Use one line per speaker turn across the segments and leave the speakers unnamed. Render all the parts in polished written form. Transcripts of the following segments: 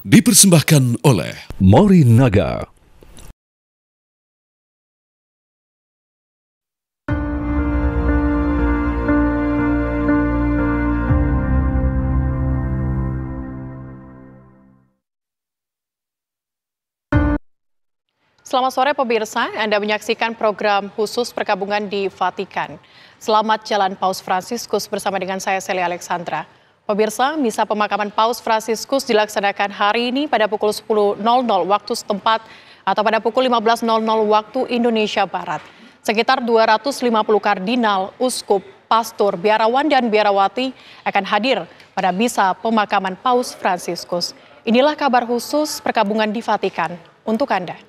Dipersembahkan oleh
Morinaga.
Selamat sore pemirsa, Anda menyaksikan program khusus perkabungan di Vatikan. Selamat Jalan Paus Fransiskus bersama dengan saya Sally Alexandra. Pemirsa, misa pemakaman Paus Fransiskus dilaksanakan hari ini pada pukul 10.00 waktu setempat atau pada pukul 15.00 waktu Indonesia Barat. Sekitar 250 kardinal, uskup, pastor, biarawan dan biarawati akan hadir pada misa pemakaman Paus Fransiskus. Inilah kabar khusus perkabungan di Vatikan untuk Anda.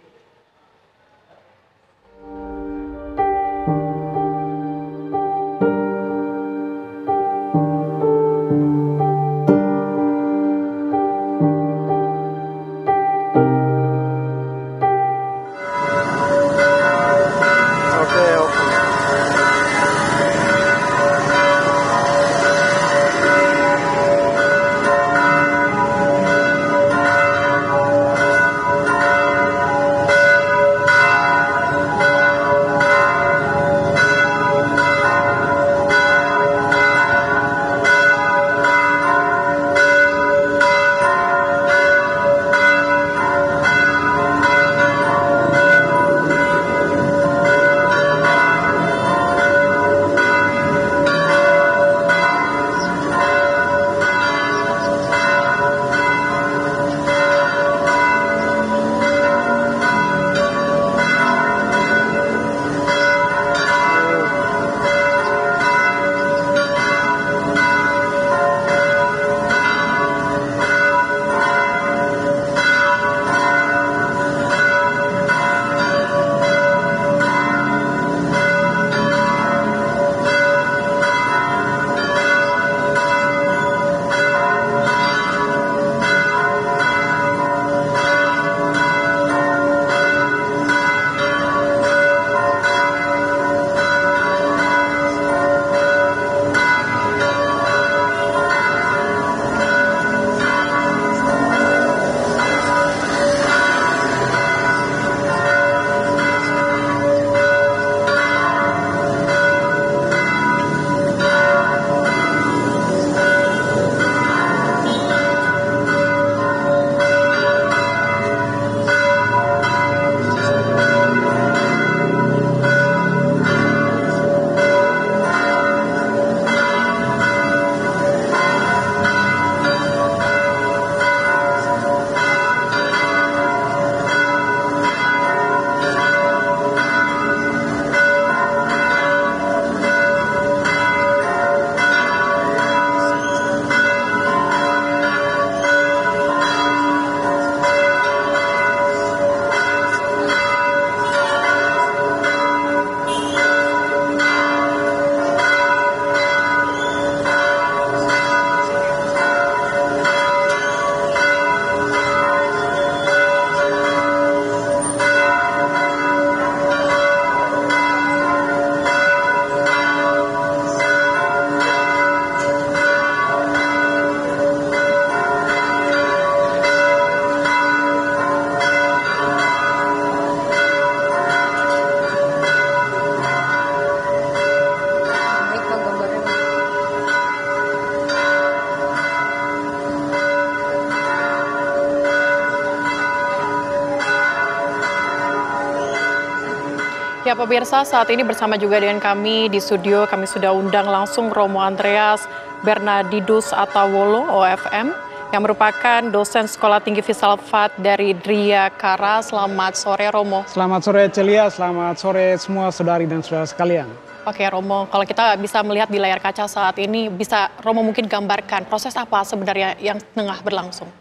Ya pemirsa, saat ini bersama juga dengan kami di studio, kami sudah undang langsung Romo Andreas Bernardinus Atawolo, OFM, yang merupakan dosen Sekolah Tinggi Filsafat dari Driyakara. Selamat sore Romo.
Selamat sore Celia, selamat sore semua saudari dan saudara sekalian.
Oke Romo, kalau kita bisa melihat di layar kaca saat ini, bisa Romo mungkin gambarkan proses apa sebenarnya yang tengah berlangsung?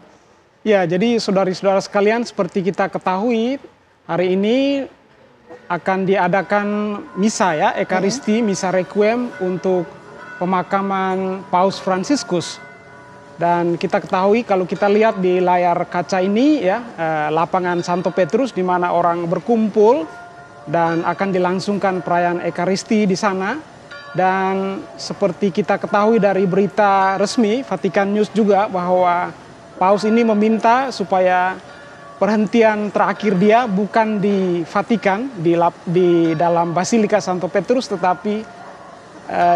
Ya, jadi saudari-saudara sekalian, seperti kita ketahui, hari ini akan diadakan misa ya, Ekaristi, misa requiem untuk pemakaman Paus Fransiskus. Dan kita ketahui kalau kita lihat di layar kaca ini ya, lapangan Santo Petrus di mana orang berkumpul dan akan dilangsungkan perayaan Ekaristi di sana. Dan seperti kita ketahui dari berita resmi Vatikan News juga bahwa Paus ini meminta supaya perhentian terakhir dia bukan di Vatikan, di dalam Basilika Santo Petrus, tetapi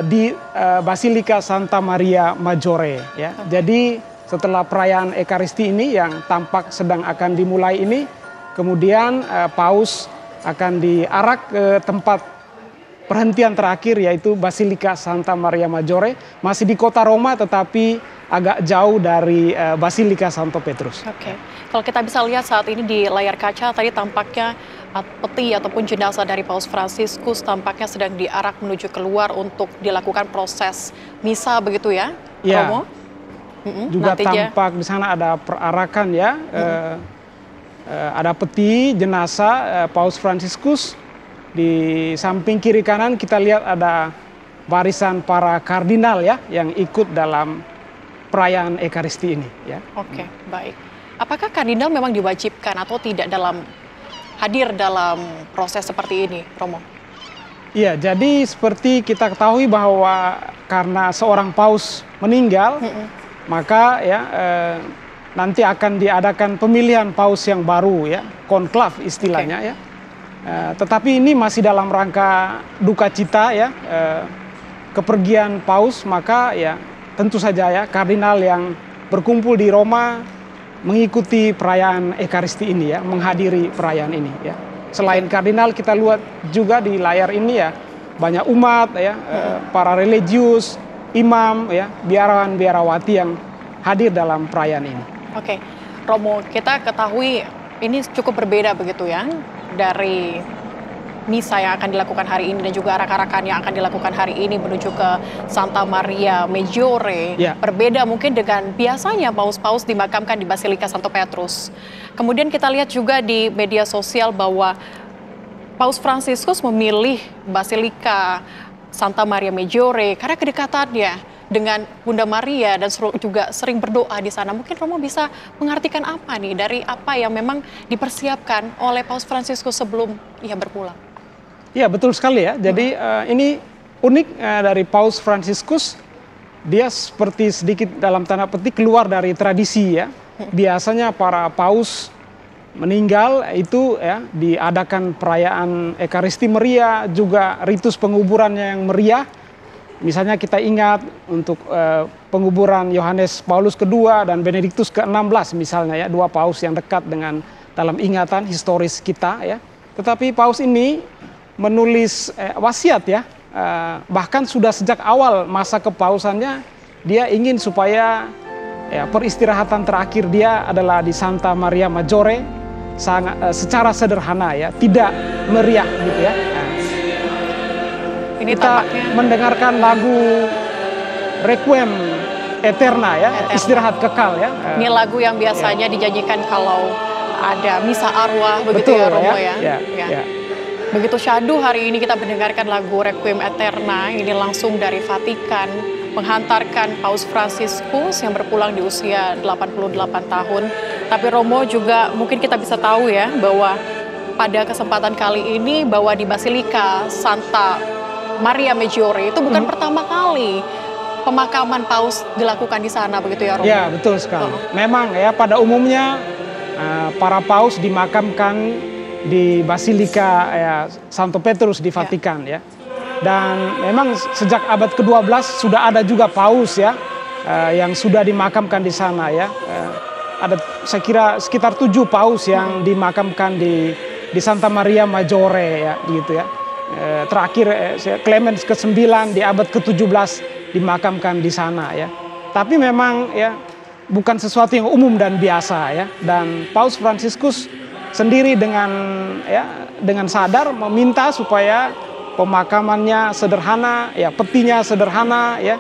di Basilika Santa Maria Maggiore. Ya. Jadi setelah perayaan Ekaristi ini yang tampak sedang akan dimulai ini, kemudian Paus akan diarak ke tempat perhentian terakhir, yaitu Basilika Santa Maria Maggiore, masih di kota Roma tetapi agak jauh dari Basilika Santo Petrus.
Oke, kalau kita bisa lihat saat ini di layar kaca tadi tampaknya peti ataupun jenazah dari Paus Fransiskus tampaknya sedang diarak menuju keluar untuk dilakukan proses misa begitu ya, Romo?
Juga tampak di sana ada perarakan ya, ada peti jenazah Paus Fransiskus. Di samping kiri kanan kita lihat ada barisan para kardinal ya yang ikut dalam perayaan Ekaristi ini ya.
Oke, baik. Apakah kardinal memang diwajibkan atau tidak hadir dalam proses seperti ini, Romo?
Iya, jadi seperti kita ketahui bahwa karena seorang paus meninggal, maka ya nanti akan diadakan pemilihan paus yang baru ya, konklav istilahnya ya. Tetapi ini masih dalam rangka duka cita ya, kepergian paus, maka ya tentu saja ya kardinal yang berkumpul di Roma mengikuti perayaan Ekaristi ini ya, menghadiri perayaan ini ya. Selain kardinal kita lihat juga di layar ini ya banyak umat ya, para religius, imam ya, biarawan-biarawati yang hadir dalam perayaan ini.
Oke, Romo, kita ketahui ini cukup berbeda begitu ya dari misa yang akan dilakukan hari ini dan juga arak-arakan yang akan dilakukan hari ini menuju ke Santa Maria Maggiore.
Ya.
Berbeda mungkin dengan biasanya paus-paus dimakamkan di Basilika Santo Petrus. Kemudian kita lihat juga di media sosial bahwa Paus Fransiskus memilih Basilika Santa Maria Maggiore karena kedekatannya dengan Bunda Maria dan juga sering berdoa di sana. Mungkin Romo bisa mengartikan apa nih dari apa yang memang dipersiapkan oleh Paus Fransiskus sebelum ia berpulang?
Ya betul sekali ya. Jadi ini unik dari Paus Fransiskus. Dia seperti sedikit dalam tanda petik keluar dari tradisi ya. Biasanya para paus meninggal itu ya diadakan perayaan Ekaristi meriah, juga ritus penguburannya yang meriah. Misalnya kita ingat untuk penguburan Yohanes Paulus II dan Benediktus ke-16 misalnya ya, dua paus yang dekat dengan dalam ingatan historis kita ya. Tetapi paus ini menulis wasiat ya, bahkan sudah sejak awal masa kepausannya dia ingin supaya ya, peristirahatan terakhir dia adalah di Santa Maria Maggiore, secara sederhana ya, tidak meriah gitu ya.
Ini
kita mendengarkan lagu Requiem Aeterna ya, istirahat kekal ya.
Ini lagu yang biasanya dinyanyikan kalau ada misa arwah begitu. Betul, ya Romo ya. Ya. Begitu syahdu hari ini kita mendengarkan lagu Requiem Aeterna ini langsung dari Vatikan menghantarkan Paus Fransiskus yang berpulang di usia 88 tahun. Tapi Romo juga mungkin kita bisa tahu ya bahwa pada kesempatan kali ini bahwa di Basilika Santa Maria Maggiore itu bukan pertama kali pemakaman paus dilakukan di sana begitu ya Romo? Ya
betul sekali. Memang ya pada umumnya para paus dimakamkan di Basilika ya, Santo Petrus di Vatikan ya. Dan memang sejak abad ke-12 sudah ada juga paus ya yang sudah dimakamkan di sana ya. Ada saya kira sekitar 7 paus yang dimakamkan di Santa Maria Maggiore ya gitu ya. Terakhir Clemens ke-9 di abad ke-17 dimakamkan di sana ya. Tapi memang ya bukan sesuatu yang umum dan biasa ya. Dan Paus Fransiskus sendiri dengan sadar meminta supaya pemakamannya sederhana ya, petinya sederhana ya.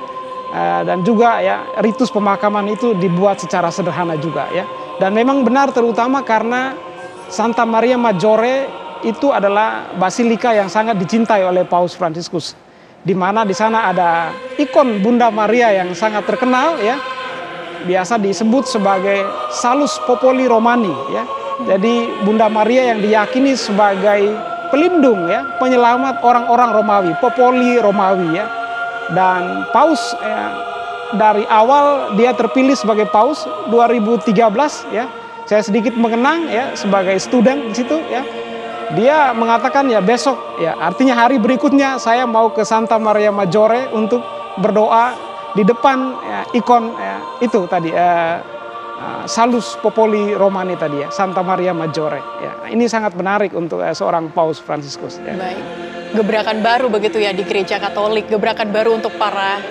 Dan juga ya ritus pemakaman itu dibuat secara sederhana juga ya. Dan memang benar terutama karena Santa Maria Maggiore itu adalah basilika yang sangat dicintai oleh Paus Fransiskus, di mana di sana ada ikon Bunda Maria yang sangat terkenal ya, biasa disebut sebagai Salus Populi Romani ya. Jadi Bunda Maria yang diyakini sebagai pelindung ya, penyelamat orang-orang Romawi, Popoli Romawi ya. Dan Paus dari awal dia terpilih sebagai paus 2013 ya. Saya sedikit mengenang ya sebagai student di situ ya. Dia mengatakan ya besok ya, artinya hari berikutnya saya mau ke Santa Maria Maggiore untuk berdoa di depan ya, ikon ya, itu tadi Salus Populi Romani tadi ya, Santa Maria Maggiore ya. Ini sangat menarik untuk seorang Paus Fransiskus ya.
Baik. Gebrakan baru begitu ya di Gereja Katolik, gebrakan baru untuk para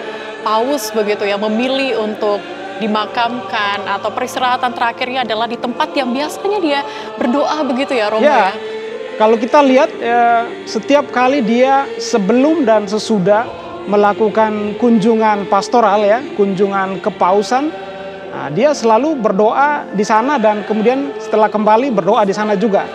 paus begitu ya, memilih untuk dimakamkan atau peristirahatan terakhirnya adalah di tempat yang biasanya dia berdoa begitu ya Romo ya.
Kalau kita lihat setiap kali dia sebelum dan sesudah melakukan kunjungan pastoral ya, kunjungan kepausan, nah, dia selalu berdoa di sana dan kemudian setelah kembali berdoa di sana juga.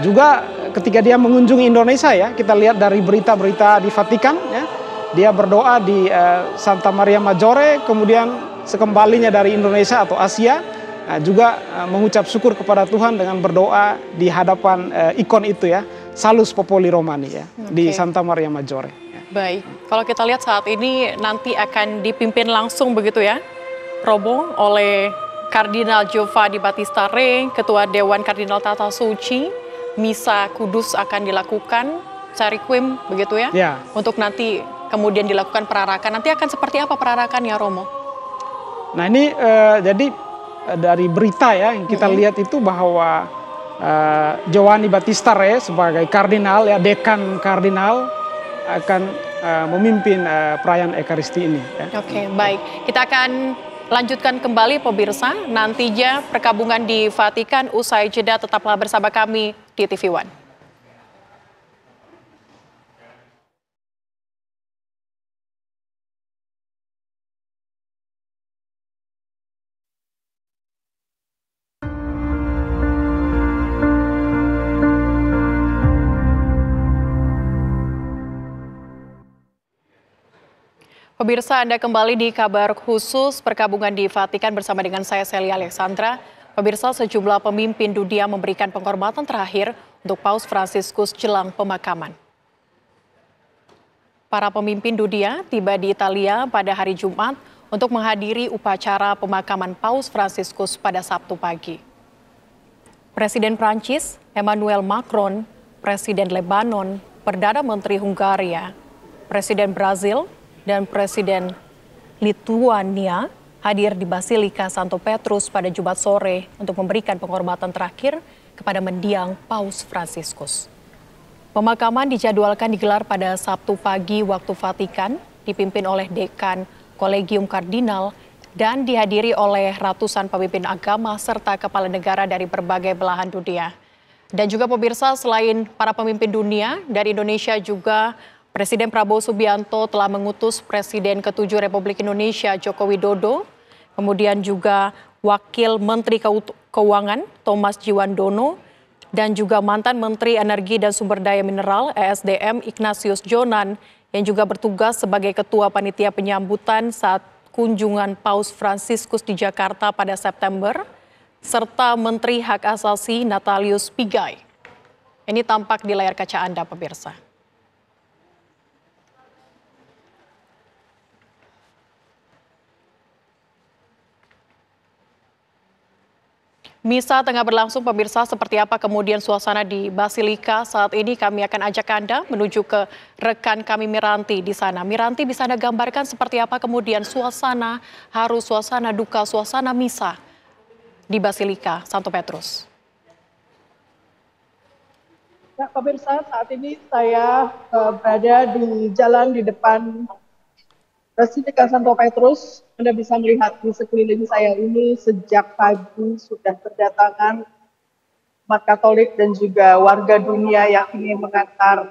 Juga ketika dia mengunjungi Indonesia ya, kita lihat dari berita-berita di Vatikan ya, dia berdoa di Santa Maria Maggiore, kemudian sekembalinya dari Indonesia atau Asia juga mengucap syukur kepada Tuhan dengan berdoa di hadapan ikon itu ya, Salus Populi Romani ya, di Santa Maria Maggiore. Ya.
Baik, kalau kita lihat saat ini nanti akan dipimpin langsung begitu ya, Romo, oleh Kardinal Giovanni Battista Re, Ketua Dewan Kardinal Tata Suci. Misa Kudus akan dilakukan, Requiem begitu ya, untuk nanti kemudian dilakukan perarakan. Nanti akan seperti apa perarakan ya Romo?
Nah ini jadi dari berita ya yang kita lihat itu bahwa Giovanni Battista Re sebagai kardinal ya, dekan kardinal akan memimpin perayaan Ekaristi ini. Ya.
Oke, baik. Kita akan lanjutkan kembali pemirsa, nantinya perkabungan di Vatikan usai jeda, tetaplah bersama kami di TV One. Pemirsa, Anda kembali di kabar khusus perkabungan di Vatikan bersama dengan saya Celia Alexandra. Pemirsa, sejumlah pemimpin dunia memberikan penghormatan terakhir untuk Paus Fransiskus jelang pemakaman. Para pemimpin dunia tiba di Italia pada hari Jumat untuk menghadiri upacara pemakaman Paus Fransiskus pada Sabtu pagi. Presiden Prancis Emmanuel Macron, Presiden Lebanon, Perdana Menteri Hungaria, Presiden Brazil, dan Presiden Lithuania hadir di Basilika Santo Petrus pada Jumat sore untuk memberikan penghormatan terakhir kepada mendiang Paus Fransiskus. Pemakaman dijadwalkan digelar pada Sabtu pagi waktu Vatikan, dipimpin oleh Dekan Kolegium Kardinal dan dihadiri oleh ratusan pemimpin agama serta kepala negara dari berbagai belahan dunia. Dan juga pemirsa, selain para pemimpin dunia, dari Indonesia juga Presiden Prabowo Subianto telah mengutus Presiden ke-7 Republik Indonesia Joko Widodo, kemudian juga Wakil Menteri Keuangan Thomas Jiwandono, dan juga mantan Menteri Energi dan Sumber Daya Mineral ESDM Ignatius Jonan yang juga bertugas sebagai Ketua Panitia Penyambutan saat kunjungan Paus Fransiskus di Jakarta pada September, serta Menteri Hak Asasi Natalius Pigai. Ini tampak di layar kaca Anda, pemirsa. Misa tengah berlangsung, pemirsa. Seperti apa kemudian suasana di Basilika saat ini? Kami akan ajak Anda menuju ke rekan kami Miranti di sana. Miranti, bisa Anda gambarkan seperti apa kemudian suasana haru, suasana duka, suasana misa di Basilika Santo Petrus?
Ya, pemirsa, saat ini saya berada di jalan di depan Basilika Santo Petrus. Anda bisa melihat di sekeliling saya ini sejak pagi sudah berdatangan umat Katolik dan juga warga dunia yang ingin mengantar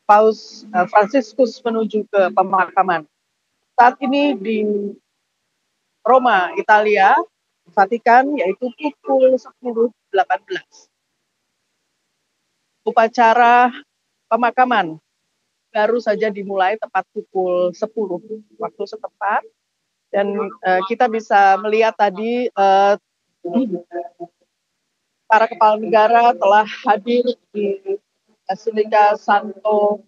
Paus Fransiskus menuju ke pemakaman. Saat ini di Roma, Italia, Vatikan, yaitu pukul 10.18. Upacara pemakaman baru saja dimulai tepat pukul 10 waktu setempat, dan kita bisa melihat tadi para kepala negara telah hadir di Basilika Santo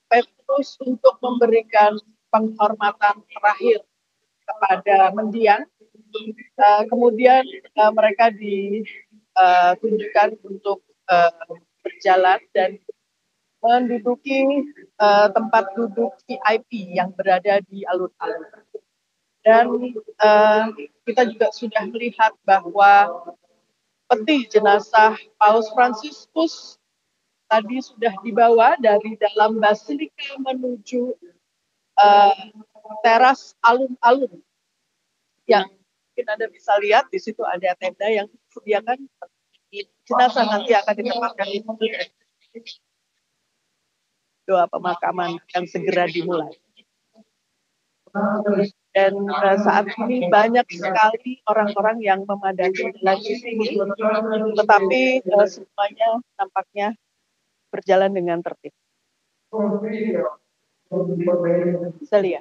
Petrus untuk memberikan penghormatan terakhir kepada mendiang. Kemudian mereka ditunjukkan untuk berjalan dan menduduki tempat duduk VIP yang berada di alun-alun. Dan kita juga sudah melihat bahwa peti jenazah Paus Fransiskus tadi sudah dibawa dari dalam basilika menuju teras alun-alun yang mungkin Anda bisa lihat di situ ada tenda yang disediakan jenazah nanti akan ditempatkan di doa pemakaman yang segera dimulai. Dan saat ini banyak sekali orang-orang yang memadati jalan di sini, tetapi semuanya nampaknya berjalan dengan tertib. Celia.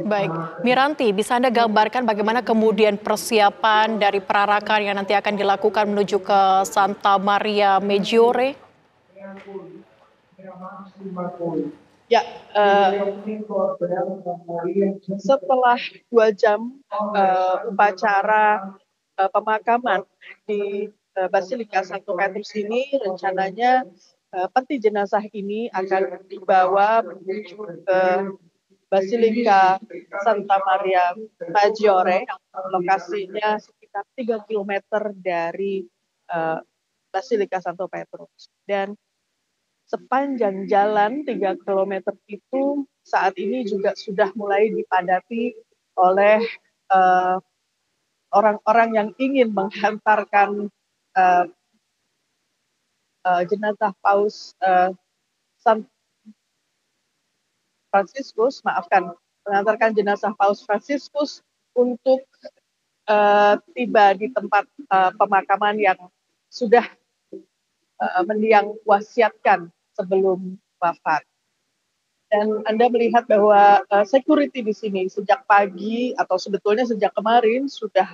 Baik, Miranti, bisa Anda gambarkan bagaimana kemudian persiapan dari perarakan yang nanti akan dilakukan menuju ke Santa Maria Maggiore?
Ya, setelah 2 jam upacara pemakaman di Basilika Santo Petrus ini, rencananya peti jenazah ini akan dibawa menuju ke Basilika Santa Maria Maggiore yang lokasinya sekitar 3 km dari Basilika Santo Petrus. Dan sepanjang jalan 3 km itu saat ini juga sudah mulai dipadati oleh orang-orang yang ingin menghantarkan jenazah Paus San Fransiskus, mengantarkan jenazah Paus Fransiskus untuk tiba di tempat pemakaman yang sudah mendiang wasiatkan sebelum wafat. Dan Anda melihat bahwa security di sini sejak pagi atau sebetulnya sejak kemarin sudah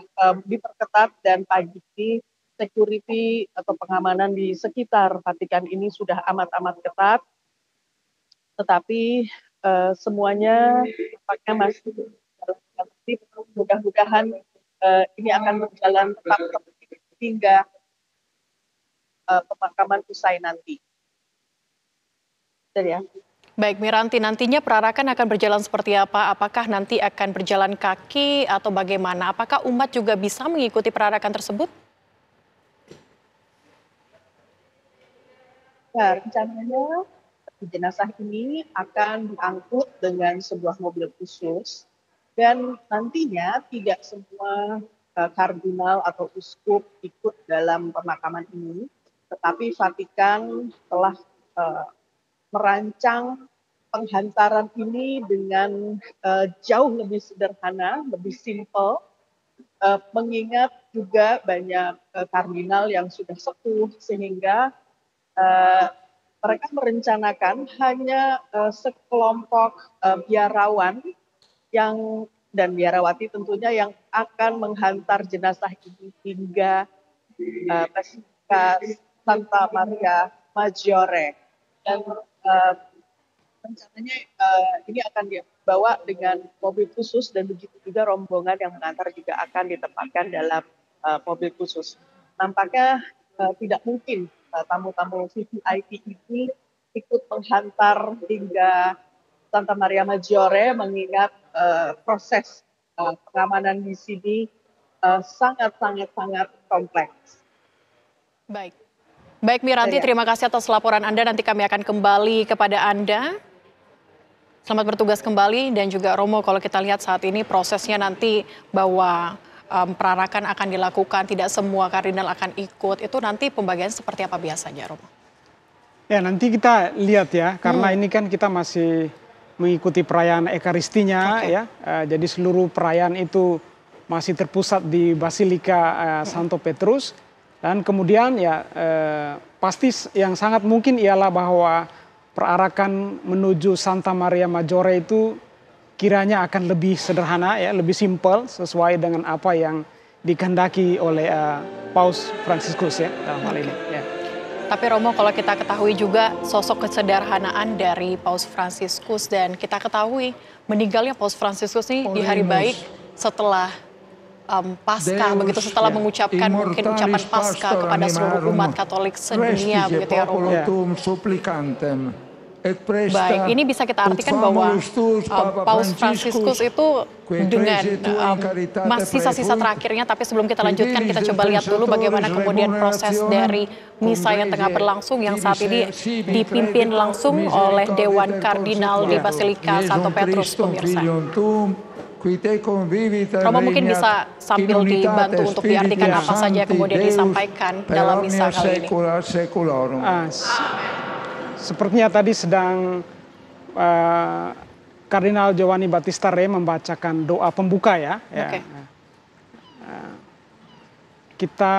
diperketat, dan pagi ini security atau pengamanan di sekitar Vatikan ini sudah amat-amat ketat. Tetapi semuanya tampaknya masih dalam tertib. Mudah-mudahan ini akan berjalan tetap tertib hingga pemakaman usai nanti. Ya.
Baik, Miranti, nantinya perarakan akan berjalan seperti apa? Apakah nanti akan berjalan kaki atau bagaimana? Apakah umat juga bisa mengikuti perarakan tersebut?
Ya, rencananya jenazah ini akan diangkut dengan sebuah mobil khusus, dan nantinya tidak semua kardinal atau uskup ikut dalam pemakaman ini, tetapi Vatikan telah merancang penghantaran ini dengan jauh lebih sederhana, lebih simple, mengingat juga banyak kardinal yang sudah sepuh, sehingga mereka merencanakan hanya sekelompok biarawan dan biarawati tentunya yang akan menghantar jenazah ini hingga Basilika Santa Maria Maggiore. Dan rencananya ini akan dibawa dengan mobil khusus, dan begitu juga rombongan yang mengantar juga akan ditempatkan dalam mobil khusus. Nampaknya tidak mungkin tamu-tamu VIP ini ikut menghantar hingga Santa Maria Maggiore, mengingat proses pengamanan di sini sangat kompleks.
Baik. Baik, Miranti, terima kasih atas laporan Anda. Nanti kami akan kembali kepada Anda. Selamat bertugas kembali, dan juga Romo, kalau kita lihat saat ini prosesnya nanti bahwa perarakan akan dilakukan, tidak semua kardinal akan ikut, itu nanti pembagian seperti apa biasanya, Romo?
Ya, nanti kita lihat ya, karena ini kan kita masih mengikuti perayaan Ekaristinya, ya. Jadi seluruh perayaan itu masih terpusat di Basilika Santo Petrus. Dan kemudian ya pasti yang sangat mungkin ialah bahwa perarakan menuju Santa Maria Maggiore itu kiranya akan lebih sederhana, ya, lebih simpel sesuai dengan apa yang dikehendaki oleh Paus Fransiskus, ya, dalam hal ini. Ya.
Tapi Romo, kalau kita ketahui juga sosok kesederhanaan dari Paus Fransiskus, dan kita ketahui meninggalnya Paus Fransiskus ini di hari baik setelah Paskah, begitu setelah mengucapkan mungkin ucapan Paskah kepada seluruh umat Katolik sedunia, begitu ya Romo. Baik, ini bisa kita artikan bahwa Paus Fransiskus itu dengan masih sisa-sisa terakhirnya, tapi sebelum kita lanjutkan, kita coba lihat dulu bagaimana kemudian proses dari misa yang tengah berlangsung, yang saat ini dipimpin langsung oleh Dewan Kardinal di Basilika Santo Petrus, pemirsa. Romo mungkin bisa sambil dibantu untuk diartikan apa saja kemudian disampaikan dalam misa kali ini.
Sepertinya tadi sedang Kardinal Giovanni Battista Re membacakan doa pembuka ya. Okay. Kita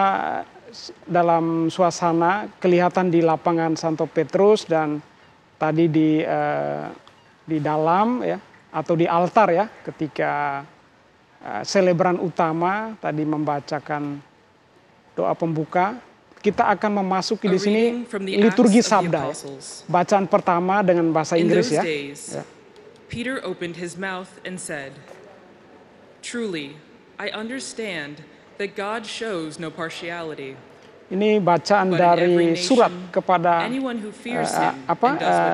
dalam suasana kelihatan di lapangan Santo Petrus dan tadi di dalam ya atau di altar ya ketika selebran utama tadi membacakan doa pembuka. Kita akan memasuki di sini liturgi sabda ya. Bacaan pertama dengan bahasa Inggris ya.
Peter opened his mouth and said, "Truly, I understand that God shows no partiality."
Ini bacaan dari surat kepada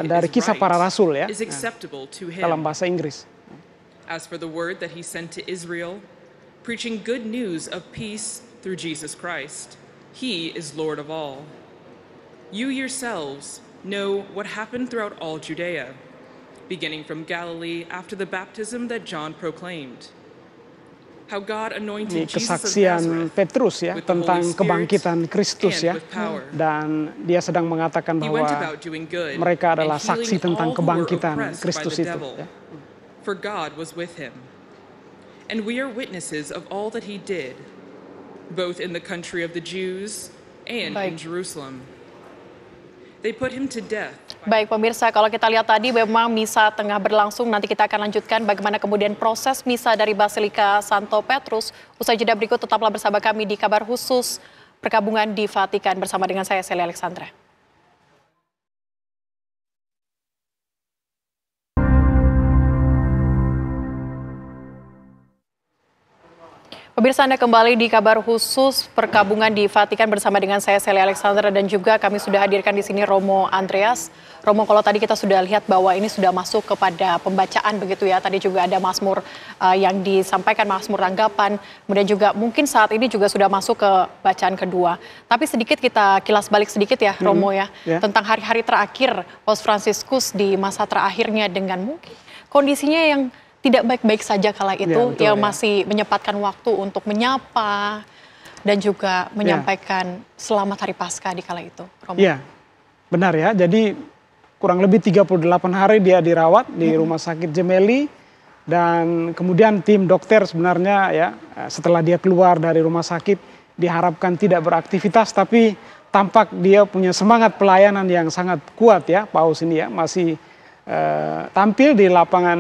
dari Kisah Para Rasul ya. Dalam bahasa Inggris.
As for the word that he sent to Israel, preaching good news of peace through Jesus Christ. He is Lord of all. You yourselves know what happened throughout all Judea, beginning from Galilee after the baptism that John proclaimed. How God anointed Jesus of
kesaksian Petrus ya tentang kebangkitan Kristus ya, dan dia sedang mengatakan bahwa mereka adalah saksi tentang kebangkitan Kristus itu. Ya.
For God was with him, and we are witnesses of all that he did, both in the country of the Jews and in Jerusalem. They put him to death.
Baik pemirsa, kalau kita lihat tadi memang misa tengah berlangsung, nanti kita akan lanjutkan bagaimana kemudian proses misa dari Basilika Santo Petrus. Usai jeda berikut tetaplah bersama kami di kabar khusus perkabungan di Vatikan bersama dengan saya Celia Alexandra. Pemirsa, Anda kembali di kabar khusus perkabungan di Vatikan bersama dengan saya Celia Alexandra dan juga kami sudah hadirkan di sini Romo Andreas. Romo, kalau tadi kita sudah lihat bahwa ini sudah masuk kepada pembacaan begitu ya. Tadi juga ada mazmur yang disampaikan, mazmur tanggapan. Kemudian juga mungkin saat ini juga sudah masuk ke bacaan kedua. Tapi sedikit kita kilas balik sedikit ya Romo ya. Tentang hari-hari terakhir Paus Fransiskus di masa terakhirnya dengan mungkin kondisinya yang tidak baik-baik saja kala itu, ya, betul, yang masih menyempatkan waktu untuk menyapa dan juga menyampaikan selamat hari Paskah di kala itu.
Iya, benar ya. Jadi kurang lebih 38 hari dia dirawat di Rumah Sakit Gemelli dan kemudian tim dokter sebenarnya ya setelah dia keluar dari rumah sakit diharapkan tidak beraktivitas, tapi tampak dia punya semangat pelayanan yang sangat kuat ya, Paus ini ya, masih tampil di lapangan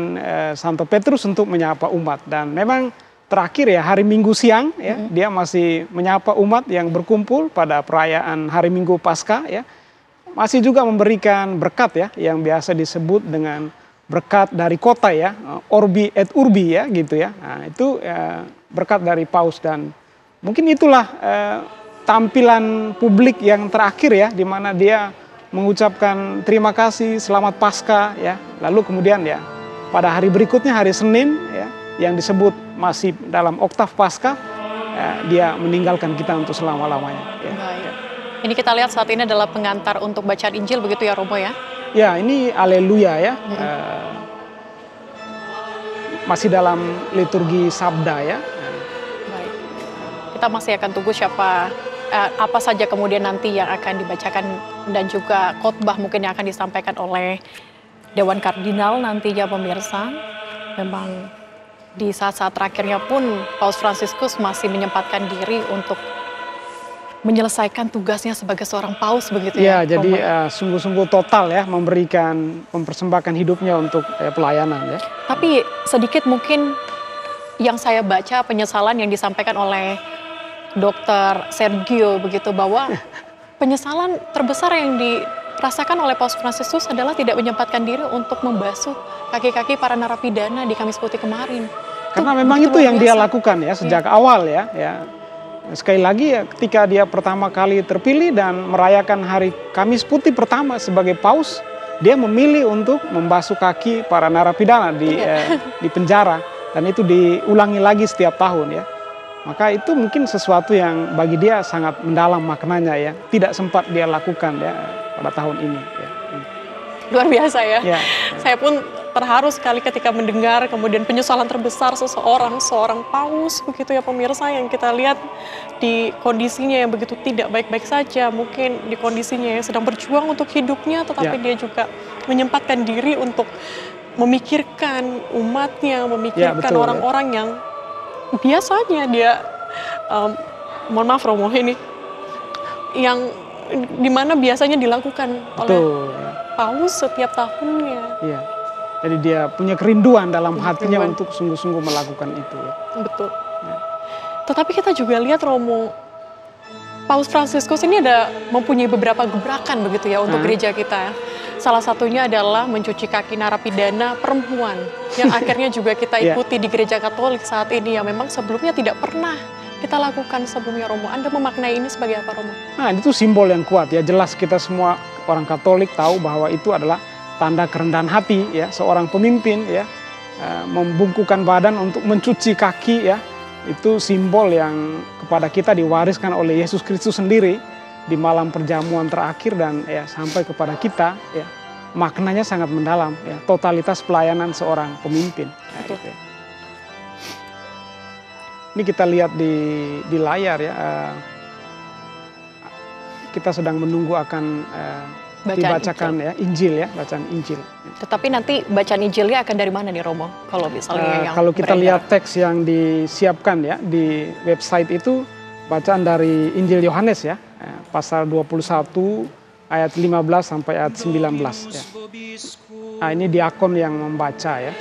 Santo Petrus untuk menyapa umat. Dan memang terakhir ya hari Minggu siang ya dia masih menyapa umat yang berkumpul pada perayaan hari Minggu Paskah ya. Masih juga memberikan berkat ya yang biasa disebut dengan berkat dari kota ya, Orbi et Urbi ya gitu ya. Nah, itu berkat dari Paus dan mungkin itulah tampilan publik yang terakhir ya di mana dia mengucapkan terima kasih, selamat Paskah ya. Lalu kemudian ya pada hari berikutnya hari Senin ya yang disebut masih dalam oktav Paskah ya, dia meninggalkan kita untuk selama-lamanya ya.
Baik. Ini kita lihat saat ini adalah pengantar untuk bacaan Injil begitu ya Romo ya.
Ya, ini Haleluya ya. Masih dalam liturgi sabda ya.
Baik. Kita masih akan tunggu apa saja kemudian nanti yang akan dibacakan dan juga khotbah mungkin yang akan disampaikan oleh Dewan Kardinal nantinya pemirsa. Memang di saat-saat terakhirnya pun Paus Fransiskus masih menyempatkan diri untuk menyelesaikan tugasnya sebagai seorang paus begitu ya.
Ya, jadi sungguh-sungguh total ya mempersembahkan hidupnya untuk pelayanan ya.
Tapi sedikit mungkin yang saya baca penyesalan yang disampaikan oleh Dokter Sergio begitu bahwa penyesalan terbesar yang rasakan oleh Paus Fransiskus adalah tidak menyempatkan diri untuk membasuh kaki-kaki para narapidana di Kamis Putih kemarin.
Karena memang itu yang dia lakukan ya sejak awal ya. Sekali lagi ya, ketika dia pertama kali terpilih dan merayakan hari Kamis Putih pertama sebagai paus, dia memilih untuk membasuh kaki para narapidana di penjara, dan itu diulangi lagi setiap tahun ya. Maka itu mungkin sesuatu yang bagi dia sangat mendalam maknanya ya, tidak sempat dia lakukan ya pada tahun ini ya.
Luar biasa ya.
Ya.
Saya pun terharu sekali ketika mendengar kemudian penyesalan terbesar seorang paus begitu ya pemirsa, yang kita lihat di kondisinya yang begitu tidak baik-baik saja, mungkin di kondisinya yang sedang berjuang untuk hidupnya, tetapi dia juga menyempatkan diri untuk memikirkan umatnya, memikirkan orang-orang yang biasanya dia, mohon maaf Romo, ini yang dimana biasanya dilakukan oleh paus setiap tahunnya.
Iya. Jadi dia punya kerinduan dalam hatinya untuk sungguh-sungguh melakukan itu ya.
Betul. Ya. Tetapi kita juga lihat Romo, Paus Fransiskus ini mempunyai beberapa gebrakan begitu ya untuk gereja kita. Salah satunya adalah mencuci kaki narapidana perempuan yang akhirnya juga kita ikuti di gereja Katolik saat ini, yang memang sebelumnya tidak pernah kita lakukan sebelumnya. Romo, Anda memaknai ini sebagai apa Romo?
Nah, itu simbol yang kuat ya. Jelas kita semua orang Katolik tahu bahwa itu adalah tanda kerendahan hati ya seorang pemimpin ya, membungkukkan badan untuk mencuci kaki ya. Itu simbol yang kepada kita diwariskan oleh Yesus Kristus sendiri di malam perjamuan terakhir, dan ya sampai kepada kita ya, maknanya sangat mendalam ya, totalitas pelayanan seorang pemimpin ya, gitu ya. Ini kita lihat di layar ya, kita sedang menunggu akan dibacakan Injil. Ya Injil ya, bacaan Injil.
Tetapi nanti bacaan Injilnya akan dari mana nih Romo? Kalau misalnya
kalau kita lihat teks yang disiapkan ya di website itu, bacaan dari Injil Yohanes ya, pasal 21 ayat 15 sampai ayat 19 ya. Nah, ini diakon yang membaca ya.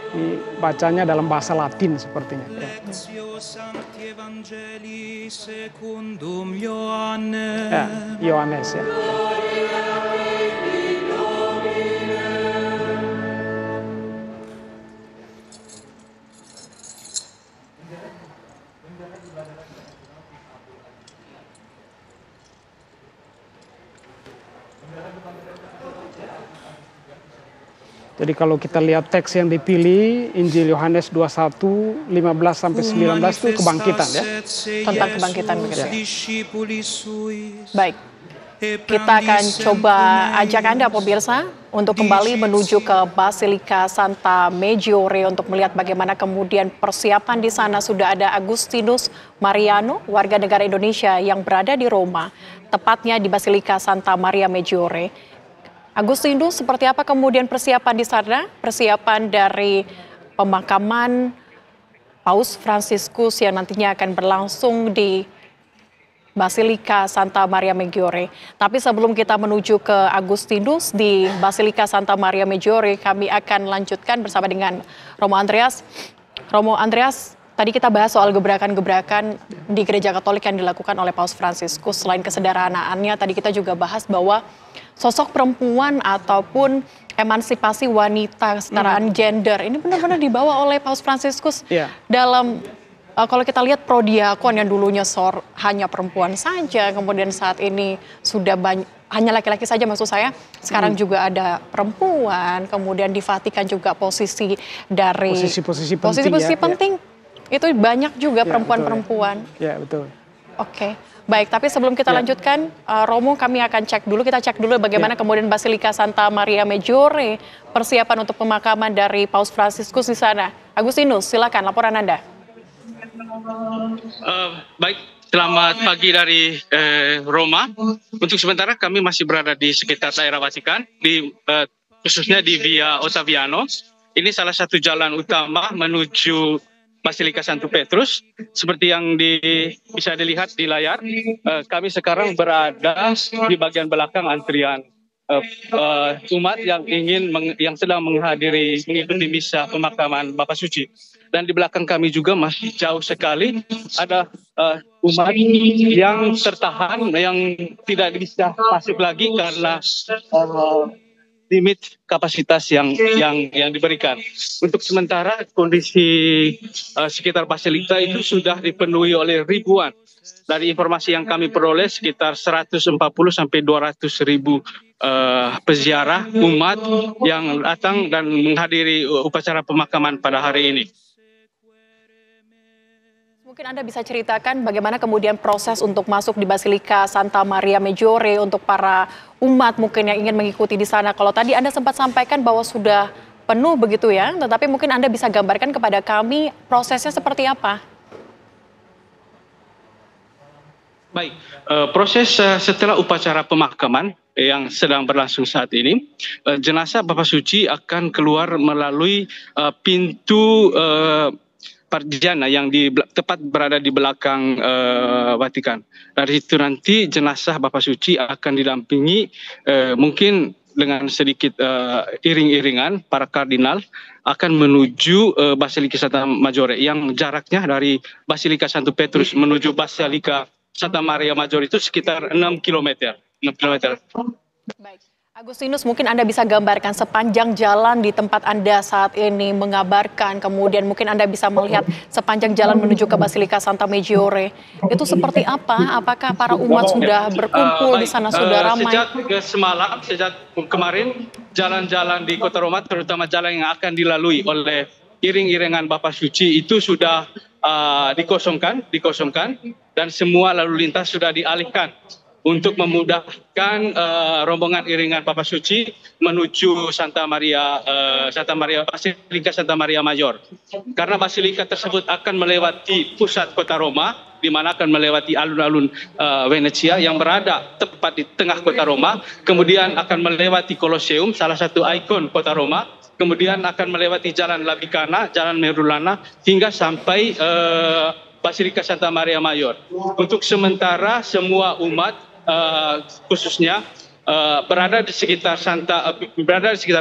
Ini bacanya dalam bahasa Latin sepertinya ya. Ya, Yohanes ya. Jadi kalau kita lihat teks yang dipilih, Injil Yohanes 21, 15 sampai 19 itu kebangkitan ya.
Tentang kebangkitan begitu ya. Baik, kita akan coba ajak Anda pemirsa untuk kembali menuju ke Basilika Santa Maggiore untuk melihat bagaimana kemudian persiapan di sana. Sudah ada Agustinus Mariano, warga negara Indonesia yang berada di Roma, tepatnya di Basilika Santa Maria Maggiore. Agustinus, seperti apa kemudian persiapan di sana? Persiapan dari pemakaman Paus Fransiskus yang nantinya akan berlangsung di Basilika Santa Maria Maggiore. Tapi sebelum kita menuju ke Agustinus di Basilika Santa Maria Maggiore, kami akan lanjutkan bersama dengan Romo Andreas. Romo Andreas, tadi kita bahas soal gebrakan-gebrakan di gereja Katolik yang dilakukan oleh Paus Fransiskus. Selain kesederhanaannya, tadi kita juga bahas bahwa sosok perempuan ataupun emansipasi wanita, kesetaraan gender ini benar-benar dibawa oleh Paus Fransiskus dalam kalau kita lihat prodiakon yang dulunya hanya perempuan saja, kemudian saat ini sudah hanya laki-laki saja maksud saya, sekarang juga ada perempuan, kemudian di Vatikan juga posisi dari posisi penting itu banyak juga perempuan-perempuan.
Ya betul.
Oke. Baik, tapi sebelum kita lanjutkan, Romo, kami akan kita cek dulu bagaimana kemudian Basilika Santa Maria Maggiore, persiapan untuk pemakaman dari Paus Fransiskus di sana. Agustinus, silakan laporan Anda.
Baik, selamat pagi dari Roma. Untuk sementara kami masih berada di sekitar daerah Vatikan, khususnya di Via Ottaviano. Ini salah satu jalan utama menuju Basilika Santo Petrus. Seperti yang bisa dilihat di layar, kami sekarang berada di bagian belakang antrian umat yang sedang mengikuti misa pemakaman Bapak Suci. dan di belakang kami juga masih jauh sekali ada umat yang tertahan, yang tidak bisa masuk lagi karena limit kapasitas yang diberikan. Untuk sementara kondisi sekitar Basilika itu sudah dipenuhi oleh ribuan. Dari informasi yang kami peroleh sekitar 140 sampai 200 ribu peziarah umat yang datang dan menghadiri upacara pemakaman pada hari ini.
Mungkin Anda bisa ceritakan bagaimana kemudian proses untuk masuk di Basilika Santa Maria Maggiore untuk para umat mungkin yang ingin mengikuti di sana. Kalau tadi Anda sempat sampaikan bahwa sudah penuh begitu ya, tetapi mungkin Anda bisa gambarkan kepada kami prosesnya seperti apa?
Baik, proses setelah upacara pemakaman yang sedang berlangsung saat ini, jenazah Bapak Suci akan keluar melalui pintu Pargiana yang tepat berada di belakang Vatikan. Dari situ nanti jenazah Bapak Suci akan didampingi mungkin dengan sedikit iring-iringan para kardinal akan menuju Basilika Santa Maggiore yang jaraknya dari Basilika Santo Petrus menuju Basilika Santa Maria Maggiore itu sekitar 6 km.
Baik. Agustinus, mungkin Anda bisa gambarkan sepanjang jalan di tempat Anda saat ini mengabarkan, kemudian mungkin Anda bisa melihat sepanjang jalan menuju ke Basilika Santa Maggiore. Itu seperti apa? Apakah para umat sudah berkumpul di sana, sudah ramai?
Sejak kemarin, jalan-jalan di Kota Roma, terutama jalan yang akan dilalui oleh iring-iringan Bapak Suci itu sudah dikosongkan, dan semua lalu lintas sudah dialihkan untuk memudahkan rombongan iringan Bapak Suci menuju Basilika Santa Maria Mayor. Karena Basilika tersebut akan melewati pusat kota Roma, di mana akan melewati alun-alun Venezia yang berada tepat di tengah kota Roma, kemudian akan melewati Colosseum, salah satu ikon kota Roma, kemudian akan melewati Jalan Labicana, Jalan Merulana, hingga sampai Basilika Santa Maria Mayor. Untuk sementara semua umat khususnya berada di sekitar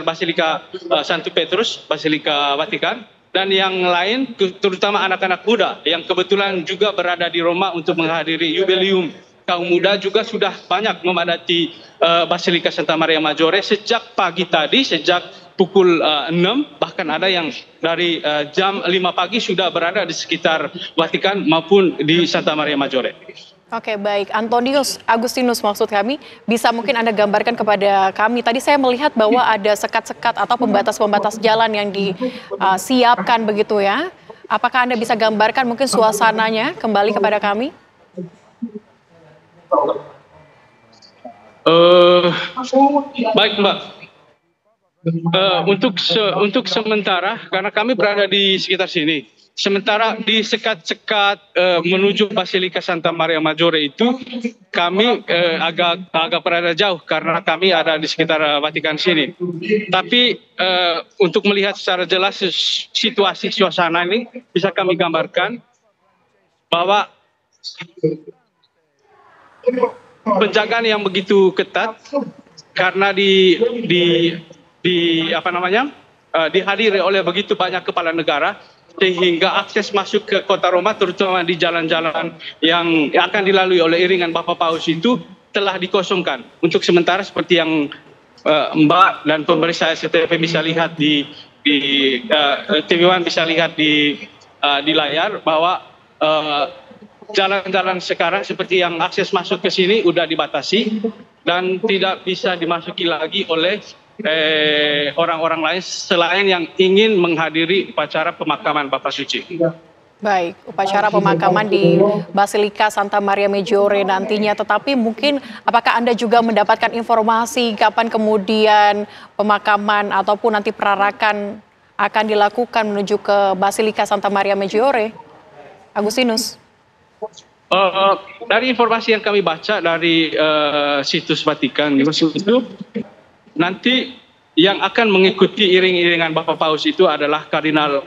Basilika Santo Petrus, Basilika Vatikan, dan yang lain terutama anak-anak muda yang kebetulan juga berada di Roma untuk menghadiri Jubileum kaum muda juga sudah banyak memadati Basilika Santa Maria Maggiore sejak pagi tadi, sejak pukul 6, bahkan ada yang dari jam 5 pagi sudah berada di sekitar Vatikan maupun di Santa Maria Maggiore.
Oke, baik. Agustinus maksud kami, bisa mungkin Anda gambarkan kepada kami. Tadi saya melihat bahwa ada sekat-sekat atau pembatas-pembatas jalan yang disiapkan begitu ya. Apakah Anda bisa gambarkan mungkin suasananya kembali kepada kami?
Baik, Mbak. Untuk sementara, karena kami berada di sekitar sini, sementara di sekat-sekat menuju Basilika Santa Maria Maggiore itu kami agak berada jauh karena kami ada di sekitar Vatikan sini. Tapi untuk melihat secara jelas situasi suasana ini bisa kami gambarkan bahwa penjagaan yang begitu ketat karena dihadiri oleh begitu banyak kepala negara, sehingga akses masuk ke kota Roma terutama di jalan-jalan yang akan dilalui oleh iringan Bapak Paus itu telah dikosongkan. Untuk sementara seperti yang Mbak dan pemerintah SCTV bisa lihat di TV One bisa lihat di layar bahwa jalan-jalan sekarang seperti yang akses masuk ke sini sudah dibatasi dan tidak bisa dimasuki lagi oleh orang-orang lain selain yang ingin menghadiri upacara pemakaman Bapak Suci.
Baik, upacara pemakaman di Basilika Santa Maria Maggiore nantinya. Tetapi mungkin apakah Anda juga mendapatkan informasi kapan kemudian pemakaman ataupun nanti perarakan akan dilakukan menuju ke Basilika Santa Maria Maggiore? Agustinus.
Dari informasi yang kami baca dari situs Vatikan itu, nanti yang akan mengikuti iring-iringan Bapak Paus itu adalah Kardinal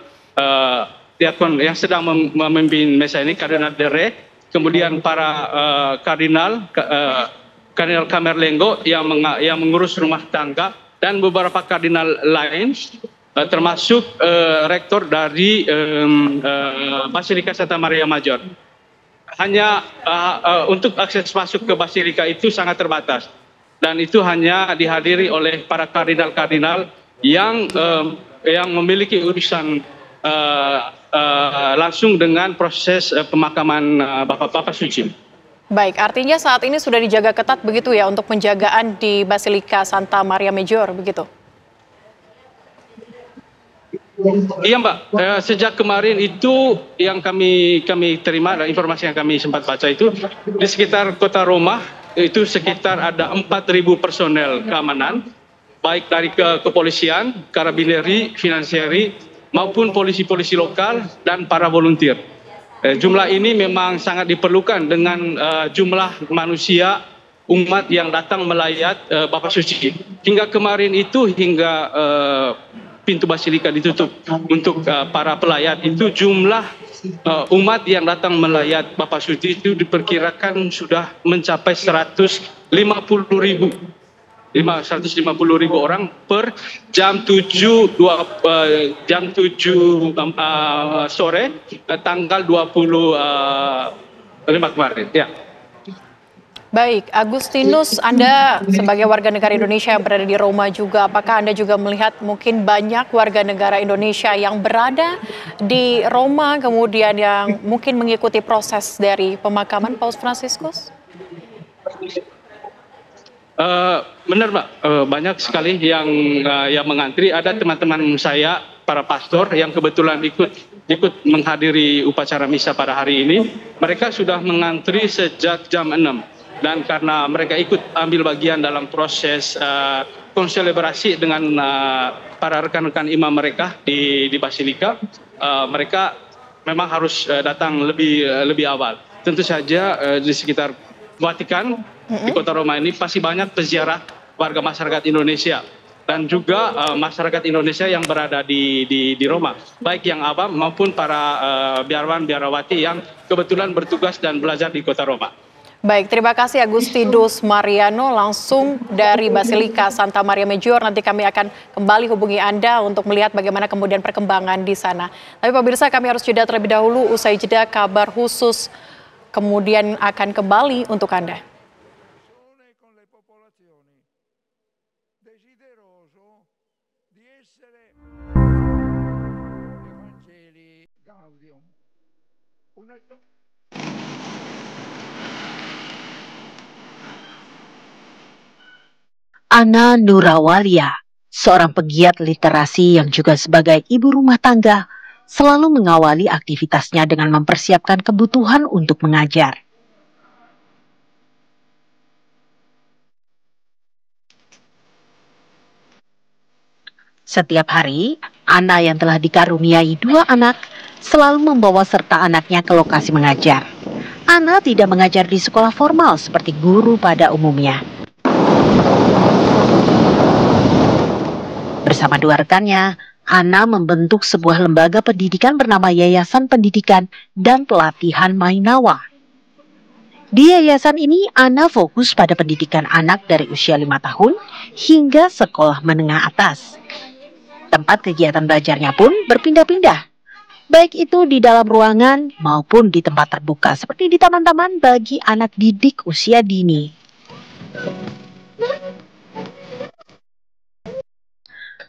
Diakon yang sedang memimpin misa ini, Kardinal De Re, kemudian para Kardinal Camerlengo yang mengurus rumah tangga, dan beberapa kardinal lain termasuk rektor dari Basilika Santa Maria Major. Hanya untuk akses masuk ke Basilika itu sangat terbatas, dan itu hanya dihadiri oleh para kardinal-kardinal yang memiliki urusan langsung dengan proses pemakaman Bapak Suci.
Baik, artinya saat ini sudah dijaga ketat begitu ya untuk penjagaan di Basilika Santa Maria Major begitu?
Iya Mbak, sejak kemarin itu yang kami terima, dan informasi yang kami sempat baca itu di sekitar kota Roma itu sekitar ada 4.000 personel keamanan, baik dari kepolisian, karabinieri, finansieri, maupun polisi-polisi lokal dan para volunteer. Jumlah ini memang sangat diperlukan dengan jumlah manusia umat yang datang melayat Bapak Suci. Hingga kemarin itu pintu Basilika ditutup untuk para pelayat, itu jumlah umat yang datang melayat Bapak Suci itu diperkirakan sudah mencapai 150.000 orang per jam 7 sore tanggal 25 kemarin ya.
Baik, Agustinus, Anda sebagai warga negara Indonesia yang berada di Roma juga, apakah Anda juga melihat mungkin banyak warga negara Indonesia yang berada di Roma kemudian yang mungkin mengikuti proses dari pemakaman Paus Fransiskus?
Benar Mbak, banyak sekali yang mengantri. Ada teman-teman saya, para pastor yang kebetulan ikut menghadiri upacara misa pada hari ini. Mereka sudah mengantri sejak jam 6. Dan karena mereka ikut ambil bagian dalam proses konselebrasi dengan para rekan-rekan imam mereka di Basilika, mereka memang harus datang lebih awal. Tentu saja di sekitar Vatikan, di kota Roma ini pasti banyak peziarah warga masyarakat Indonesia dan juga masyarakat Indonesia yang berada di Roma, baik yang awam maupun para biarawan-biarawati yang kebetulan bertugas dan belajar di kota Roma.
Baik, terima kasih Agustinus Mariano langsung dari Basilika Santa Maria Major. Nanti kami akan kembali hubungi Anda untuk melihat bagaimana kemudian perkembangan di sana. Tapi pemirsa, kami harus jeda terlebih dahulu. Usai jeda, kabar khusus kemudian akan kembali untuk Anda.
Ana Nurawalia, seorang pegiat literasi yang juga sebagai ibu rumah tangga, selalu mengawali aktivitasnya dengan mempersiapkan kebutuhan untuk mengajar. Setiap hari, Ana yang telah dikaruniai 2 anak selalu membawa serta anaknya ke lokasi mengajar. Ana tidak mengajar di sekolah formal seperti guru pada umumnya. Bersama 2 rekannya, Ana membentuk sebuah lembaga pendidikan bernama Yayasan Pendidikan dan Pelatihan Mainawa. Di yayasan ini, Ana fokus pada pendidikan anak dari usia 5 tahun hingga sekolah menengah atas. Tempat kegiatan belajarnya pun berpindah-pindah, baik itu di dalam ruangan maupun di tempat terbuka seperti di taman-taman bagi anak didik usia dini.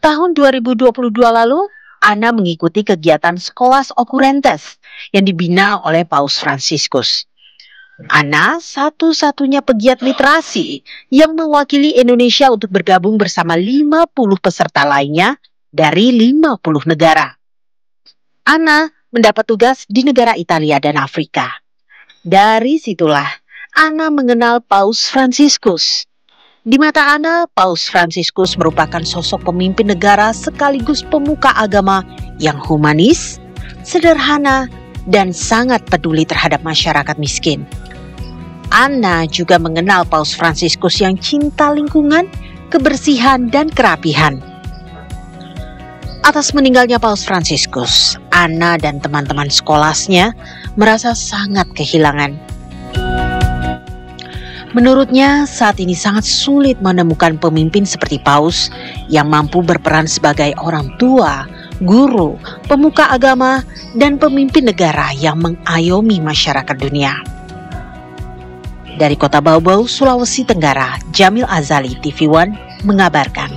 Tahun 2022 lalu, Ana mengikuti kegiatan Scholas Occurrentes yang dibina oleh Paus Fransiskus. Ana satu-satunya pegiat literasi yang mewakili Indonesia untuk bergabung bersama 50 peserta lainnya dari 50 negara. Ana mendapat tugas di negara Italia dan Afrika. Dari situlah Ana mengenal Paus Fransiskus. Di mata Ana, Paus Fransiskus merupakan sosok pemimpin negara sekaligus pemuka agama yang humanis, sederhana, dan sangat peduli terhadap masyarakat miskin. Ana juga mengenal Paus Fransiskus yang cinta lingkungan, kebersihan, dan kerapihan. Atas meninggalnya Paus Fransiskus, Ana dan teman-teman sekolahnya merasa sangat kehilangan. Menurutnya, saat ini sangat sulit menemukan pemimpin seperti Paus yang mampu berperan sebagai orang tua, guru, pemuka agama, dan pemimpin negara yang mengayomi masyarakat dunia. Dari Kota Baubau, Sulawesi Tenggara, Jamil Azali, TV One, mengabarkan.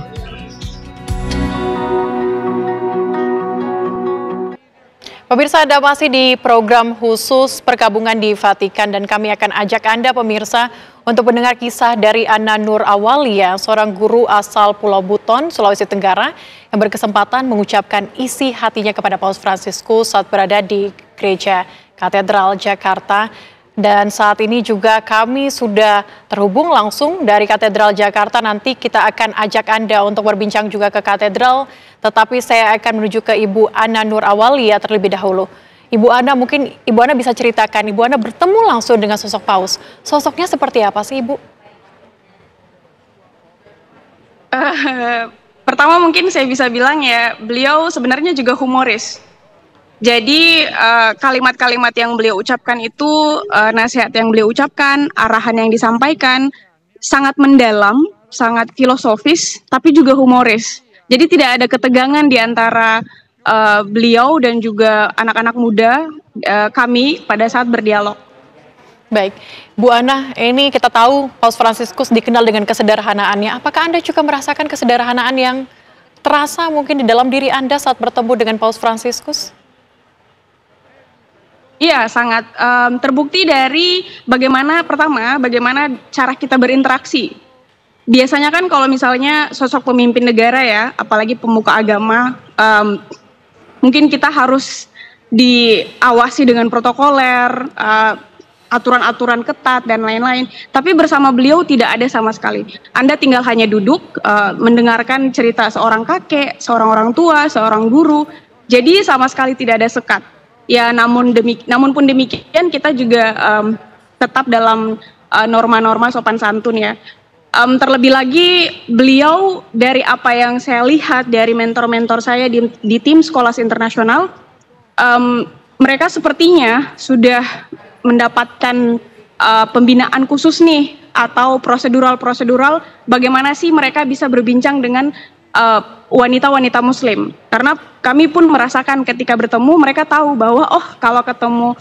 Pemirsa, Anda masih di program khusus perkabungan di Vatikan dan kami akan ajak Anda pemirsa untuk mendengar kisah dari Ana Nur Awalia, seorang guru asal Pulau Buton, Sulawesi Tenggara yang berkesempatan mengucapkan isi hatinya kepada Paus Fransiskus saat berada di Gereja Katedral Jakarta. Dan saat ini juga kami sudah terhubung langsung dari Katedral Jakarta. Nanti kita akan ajak Anda untuk berbincang juga ke Katedral. Tetapi saya akan menuju ke Ibu Ana Nur Awalia terlebih dahulu. Ibu Ana, mungkin Ibu Ana bisa ceritakan, Ibu Ana bertemu langsung dengan sosok Paus. Sosoknya seperti apa sih, Ibu?
Pertama mungkin saya bisa bilang ya, beliau sebenarnya juga humoris. Jadi kalimat-kalimat yang beliau ucapkan itu, nasihat yang beliau ucapkan, arahan yang disampaikan sangat mendalam, sangat filosofis, tapi juga humoris. Jadi tidak ada ketegangan di antara beliau dan juga anak-anak muda kami pada saat berdialog.
Baik, Bu Ana, ini kita tahu Paus Fransiskus dikenal dengan kesederhanaannya. Apakah Anda juga merasakan kesederhanaan yang terasa mungkin di dalam diri Anda saat bertemu dengan Paus Fransiskus?
Iya, sangat terbukti dari bagaimana cara kita berinteraksi. Biasanya kan kalau misalnya sosok pemimpin negara ya, apalagi pemuka agama, mungkin kita harus diawasi dengan protokoler, aturan-aturan ketat dan lain-lain. Tapi bersama beliau tidak ada sama sekali. Anda tinggal hanya duduk, mendengarkan cerita seorang kakek, seorang orang tua, seorang guru. Jadi sama sekali tidak ada sekat. Ya, namun pun demikian kita juga tetap dalam norma-norma sopan santun ya. Terlebih lagi beliau, dari apa yang saya lihat dari mentor-mentor saya di tim Skolas Internasional, mereka sepertinya sudah mendapatkan pembinaan khusus nih, atau prosedural bagaimana sih mereka bisa berbincang dengan wanita-wanita muslim. Karena kami pun merasakan ketika bertemu, mereka tahu bahwa kalau ketemu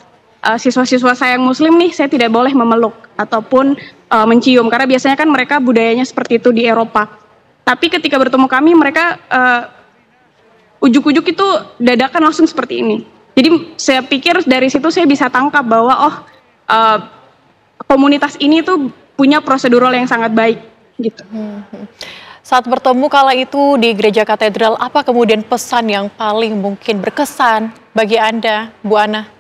siswa-siswa saya yang muslim nih, saya tidak boleh memeluk ataupun mencium, karena biasanya kan mereka budayanya seperti itu di Eropa. Tapi ketika bertemu kami, mereka ujuk-ujuk itu dadakan langsung seperti ini. Jadi saya pikir dari situ saya bisa tangkap bahwa komunitas ini tuh punya prosedural yang sangat baik gitu.
Saat bertemu kala itu di Gereja Katedral, apa kemudian pesan yang paling mungkin berkesan bagi Anda, Bu Ana?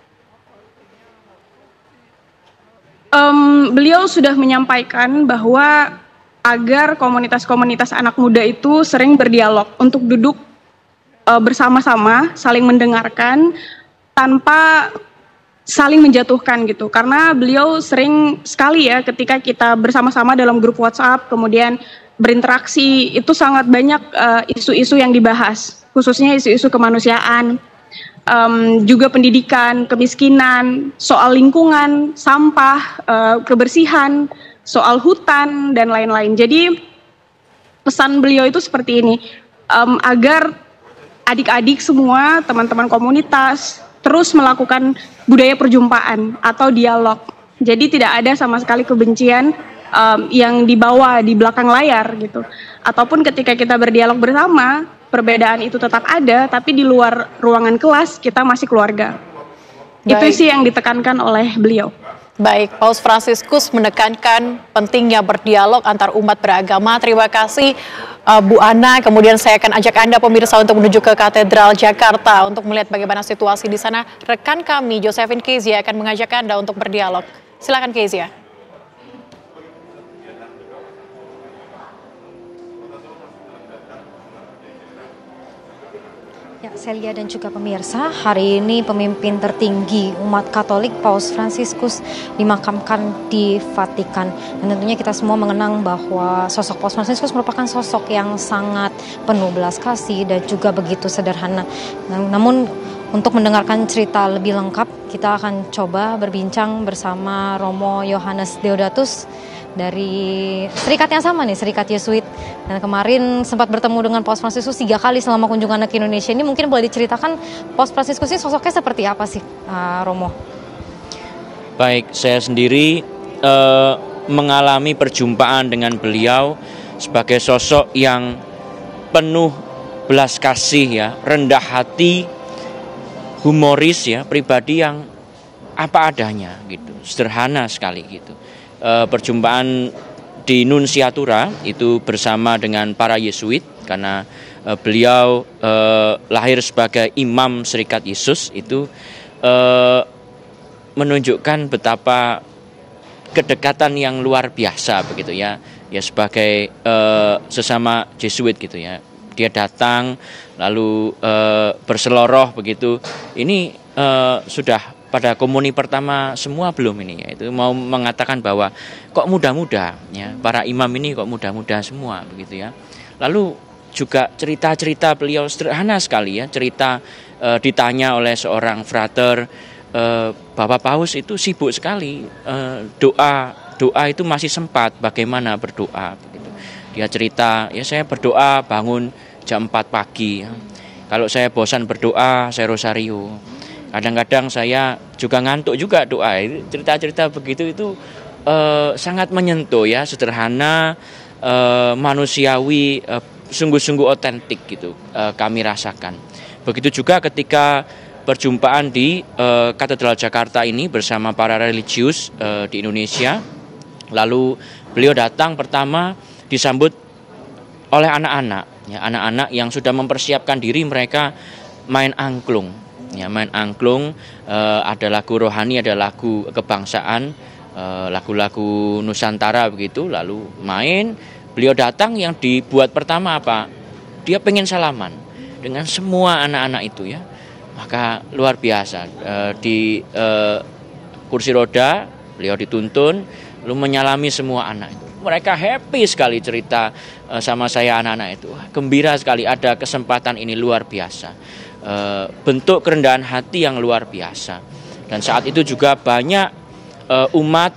Beliau sudah menyampaikan bahwa agar komunitas-komunitas anak muda itu sering berdialog, untuk duduk bersama-sama, saling mendengarkan, tanpa saling menjatuhkan gitu. Karena beliau sering sekali ya ketika kita bersama-sama dalam grup WhatsApp, kemudian berinteraksi, itu sangat banyak isu-isu yang dibahas, khususnya isu-isu kemanusiaan, juga pendidikan, kemiskinan, soal lingkungan, sampah, kebersihan, soal hutan, dan lain-lain. Jadi pesan beliau itu seperti ini, agar adik-adik semua, teman-teman komunitas, terus melakukan budaya perjumpaan atau dialog. Jadi tidak ada sama sekali kebencian yang dibawa di belakang layar gitu. Ataupun ketika kita berdialog bersama, perbedaan itu tetap ada, tapi di luar ruangan kelas kita masih keluarga. Baik. Itu sih yang ditekankan oleh beliau.
Baik, Paus Fransiskus menekankan pentingnya berdialog antar umat beragama. Terima kasih Bu Ana. Kemudian saya akan ajak Anda pemirsa untuk menuju ke Katedral Jakarta untuk melihat bagaimana situasi di sana. Rekan kami Josephine Kezia akan mengajak Anda untuk berdialog. Silakan Kezia.
Ya, Celia dan juga pemirsa, hari ini pemimpin tertinggi umat Katolik Paus Fransiskus dimakamkan di Vatikan. Dan tentunya kita semua mengenang bahwa sosok Paus Fransiskus merupakan sosok yang sangat penuh belas kasih dan juga begitu sederhana. Namun untuk mendengarkan cerita lebih lengkap, kita akan coba berbincang bersama Romo Yohanes Deodatus, dari serikat yang sama nih, Serikat Yesuit. Dan kemarin sempat bertemu dengan Paus Fransiskus 3 kali selama kunjungannya ke Indonesia. Ini mungkin boleh diceritakan Paus Fransiskus ini sosoknya seperti apa sih, Romo?
Baik, saya sendiri mengalami perjumpaan dengan beliau sebagai sosok yang penuh belas kasih ya, rendah hati, humoris ya, pribadi yang apa adanya gitu, sederhana sekali gitu. Perjumpaan di Nunciatura itu bersama dengan para Yesuit karena beliau lahir sebagai imam Serikat Yesus itu menunjukkan betapa kedekatan yang luar biasa begitu ya, ya sebagai sesama Jesuit gitu ya. Dia datang lalu berseloroh begitu. Ini sudah pada komuni pertama semua belum ini ya, itu mau mengatakan bahwa kok muda-muda ya, para imam ini kok muda-muda semua begitu ya. Lalu juga cerita-cerita beliau sederhana sekali ya, cerita ditanya oleh seorang frater, Bapak Paus itu sibuk sekali, doa itu masih sempat, bagaimana berdoa begitu. Dia cerita, ya saya berdoa bangun jam 4 pagi ya. Kalau saya bosan berdoa, saya rosario. Kadang-kadang saya juga ngantuk juga doa. Cerita-cerita begitu itu sangat menyentuh ya, sederhana, manusiawi, sungguh-sungguh otentik gitu kami rasakan. Begitu juga ketika perjumpaan di Katedral Jakarta ini bersama para religius di Indonesia. Lalu beliau datang pertama disambut oleh anak-anak, ya, anak-anak yang sudah mempersiapkan diri mereka main angklung. Ya, main angklung, ada lagu rohani, ada lagu kebangsaan, lagu-lagu Nusantara begitu. Lalu main, beliau datang yang dibuat pertama apa? Dia pengen salaman dengan semua anak-anak itu ya. Maka luar biasa, di kursi roda beliau dituntun, lalu menyalami semua anak itu. Mereka happy sekali cerita sama saya anak-anak itu. Gembira sekali ada kesempatan ini, luar biasa. Bentuk kerendahan hati yang luar biasa. Dan saat itu juga banyak umat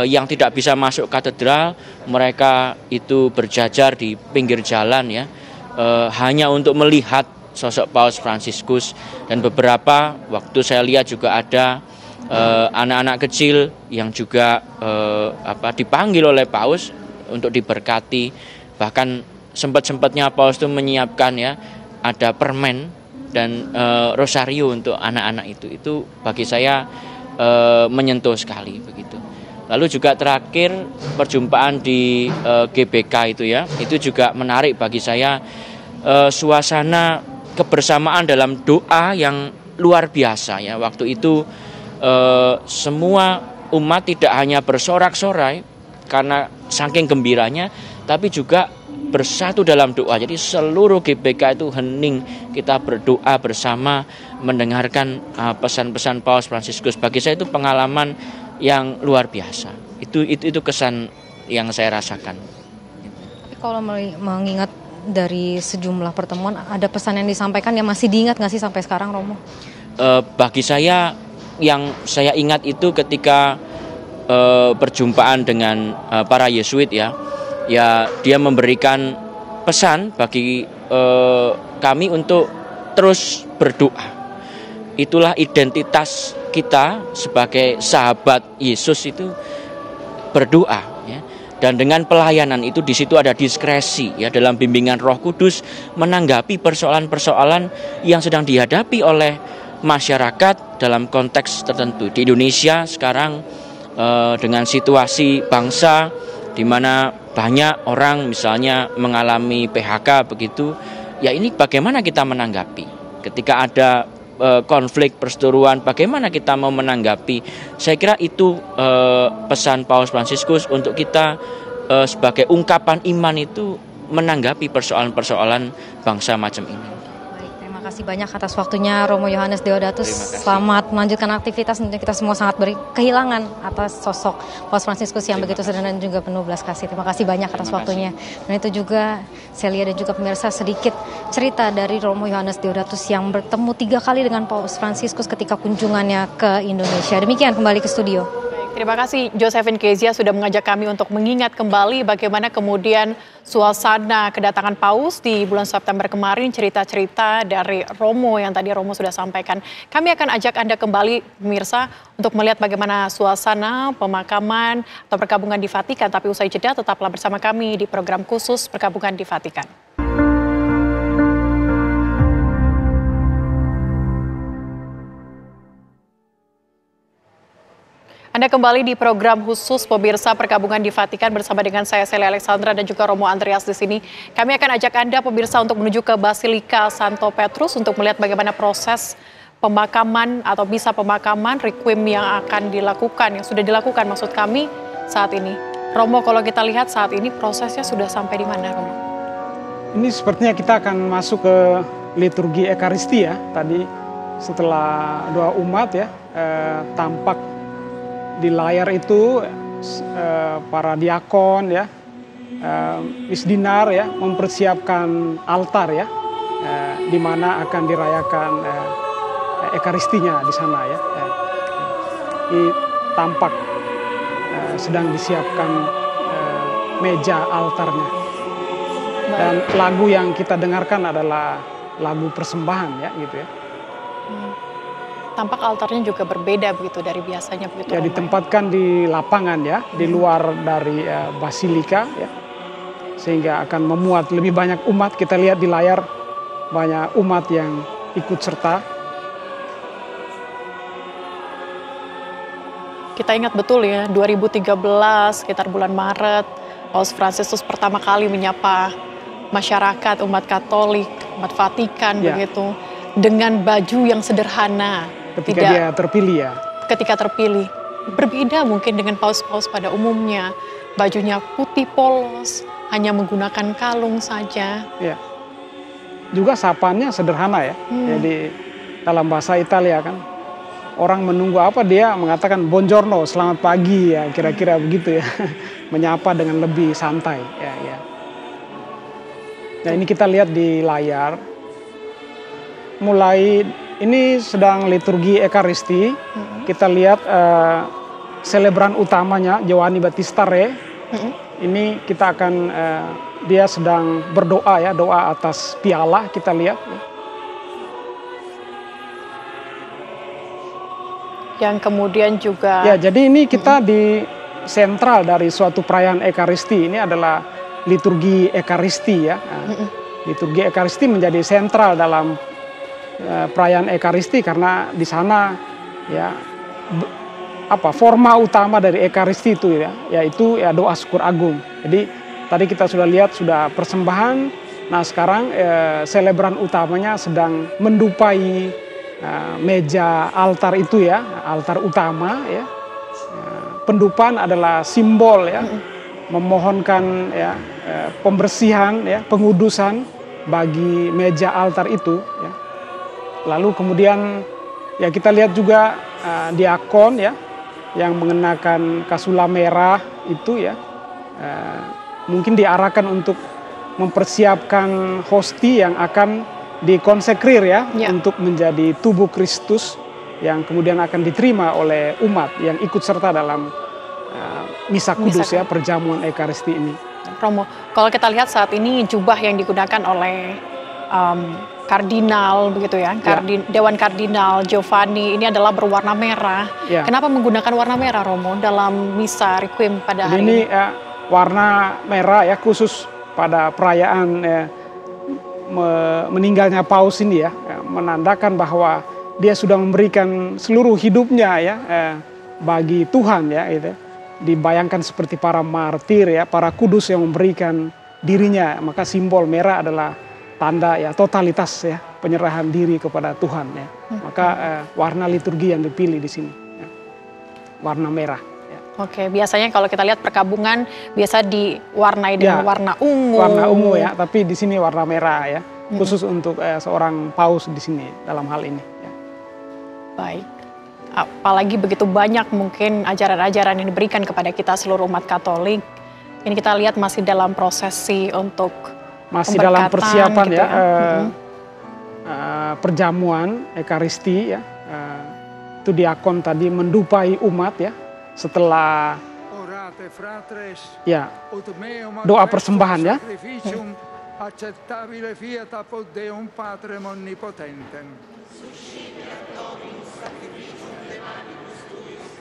yang tidak bisa masuk katedral, mereka itu berjajar di pinggir jalan ya, hanya untuk melihat sosok Paus Fransiskus. Dan beberapa waktu saya lihat juga ada anak-anak kecil yang juga dipanggil oleh Paus untuk diberkati. Bahkan sempat-sempatnya Paus itu menyiapkan ya, ada permen dan rosario untuk anak-anak itu bagi saya menyentuh sekali begitu. Lalu juga terakhir perjumpaan di GBK itu ya, itu juga menarik bagi saya, suasana kebersamaan dalam doa yang luar biasa ya. Waktu itu semua umat tidak hanya bersorak-sorai karena saking gembiranya, tapi juga bersatu dalam doa. Jadi seluruh GBK itu hening, kita berdoa bersama mendengarkan pesan-pesan Paus Fransiskus. Bagi saya itu pengalaman yang luar biasa. Itu kesan yang saya rasakan.
Tapi kalau mengingat dari sejumlah pertemuan, ada pesan yang disampaikan yang masih diingat nggak sih sampai sekarang, Romo?
Bagi saya yang saya ingat itu ketika perjumpaan dengan para Yesuit ya, dia memberikan pesan bagi kami untuk terus berdoa. Itulah identitas kita sebagai sahabat Yesus, itu berdoa ya. Dan dengan pelayanan itu di situ ada diskresi ya, dalam bimbingan Roh Kudus menanggapi persoalan-persoalan yang sedang dihadapi oleh masyarakat dalam konteks tertentu. Di Indonesia sekarang dengan situasi bangsa di mana banyak orang misalnya mengalami PHK begitu, ya ini bagaimana kita menanggapi ketika ada konflik perseteruan, bagaimana kita mau menanggapi. Saya kira itu pesan Paus Fransiskus untuk kita sebagai ungkapan iman itu menanggapi persoalan-persoalan bangsa macam ini.
Terima kasih banyak atas waktunya Romo Yohanes Deodatus. Selamat melanjutkan aktivitas. Tentunya kita semua sangat kehilangan atas sosok Paus Fransiskus yang begitu sederhana dan juga penuh belas kasih. Terima kasih banyak atas waktunya. Dan itu juga Celia dan juga pemirsa, sedikit cerita dari Romo Yohanes Deodatus yang bertemu 3 kali dengan Paus Fransiskus ketika kunjungannya ke Indonesia. Demikian, kembali ke studio.
Terima kasih Josephine Kezia sudah mengajak kami untuk mengingat kembali bagaimana kemudian suasana kedatangan Paus di bulan September kemarin, cerita-cerita dari Romo yang tadi Romo sudah sampaikan. Kami akan ajak Anda kembali pemirsa untuk melihat bagaimana suasana pemakaman atau perkabungan di Vatikan. Tapi usai jeda tetaplah bersama kami di program khusus perkabungan di Vatikan. Anda kembali di program khusus pemirsa perkabungan di Vatikan bersama dengan saya Celia Alexandra dan juga Romo Andreas di sini. Kami akan ajak Anda pemirsa untuk menuju ke Basilika Santo Petrus untuk melihat bagaimana proses pemakaman atau misa pemakaman requiem yang akan dilakukan, yang sudah dilakukan maksud kami saat ini. Romo, kalau kita lihat saat ini prosesnya sudah sampai di mana, Romo?
Ini sepertinya kita akan masuk ke liturgi Ekaristi ya. Tadi setelah doa umat ya, tampak di layar itu para diakon ya, misdinar ya, mempersiapkan altar ya, di mana akan dirayakan Ekaristinya di sana ya. Ini tampak sedang disiapkan meja altarnya. Dan lagu yang kita dengarkan adalah lagu persembahan ya gitu ya.
Tampak altarnya juga berbeda begitu dari biasanya begitu.
Ya, ditempatkan di lapangan ya, di luar dari basilika ya. Sehingga akan memuat lebih banyak umat. Kita lihat di layar banyak umat yang ikut serta.
Kita ingat betul ya, 2013 sekitar bulan Maret, Paus Fransiskus pertama kali menyapa masyarakat umat Katolik, umat Vatikan begitu, dengan baju yang sederhana.
Ketika dia terpilih ya.
Ketika terpilih. Berbeda mungkin dengan paus-paus pada umumnya. Bajunya putih polos, hanya menggunakan kalung saja.
Ya. Juga sapaannya sederhana ya. Jadi dalam bahasa Italia kan, orang menunggu apa dia mengatakan buongiorno, selamat pagi ya, kira-kira begitu ya. Menyapa dengan lebih santai ya, ya. Nah, ini kita lihat di layar. Mulai ini sedang liturgi Ekaristi. Kita lihat selebran utamanya Giovanni Battista Re. Ini kita akan dia sedang berdoa ya, doa atas piala kita lihat.
Yang kemudian juga
ya, jadi ini kita di sentral dari suatu perayaan Ekaristi. Ini adalah liturgi Ekaristi ya. Liturgi Ekaristi menjadi sentral dalam perayaan Ekaristi karena di sana ya forma utama dari Ekaristi itu ya, yaitu ya doa syukur agung. Jadi tadi kita sudah lihat sudah persembahan. Nah, sekarang selebran utamanya sedang mendupai meja altar itu ya, altar utama ya. Pendupaan adalah simbol ya, memohonkan ya pembersihan ya, pengudusan bagi meja altar itu ya. Lalu kemudian ya kita lihat juga diakon ya yang mengenakan kasula merah itu ya, mungkin diarahkan untuk mempersiapkan hosti yang akan dikonsekrir ya, untuk menjadi tubuh Kristus yang kemudian akan diterima oleh umat yang ikut serta dalam misa kudus ya, perjamuan Ekaristi ini.
Romo, kalau kita lihat saat ini jubah yang digunakan oleh kardinal begitu ya, Dewan Kardinal Giovanni ini adalah berwarna merah. Kenapa menggunakan warna merah, Romo, dalam misa requiem pada hari ini?
Ini warna merah ya, khusus pada perayaan meninggalnya Paus ini ya, menandakan bahwa dia sudah memberikan seluruh hidupnya ya bagi Tuhan ya, gitu. Dibayangkan seperti para martir ya, para kudus yang memberikan dirinya, maka simbol merah adalah tanda ya totalitas ya, penyerahan diri kepada Tuhan ya. Maka warna liturgi yang dipilih di sini ya, warna merah ya.
Oke, biasanya kalau kita lihat perkabungan biasa diwarnai dengan warna ungu.
Warna ungu ya, tapi di sini warna merah ya, khusus untuk seorang paus di sini dalam hal ini ya.
Baik. Apalagi begitu banyak mungkin ajaran-ajaran yang diberikan kepada kita seluruh umat Katolik. Ini kita lihat masih dalam prosesi untuk
masih dalam persiapan
gitu
ya, perjamuan Ekaristi ya. Itu diakon tadi mendupai umat ya, setelah ya doa persembahan ya.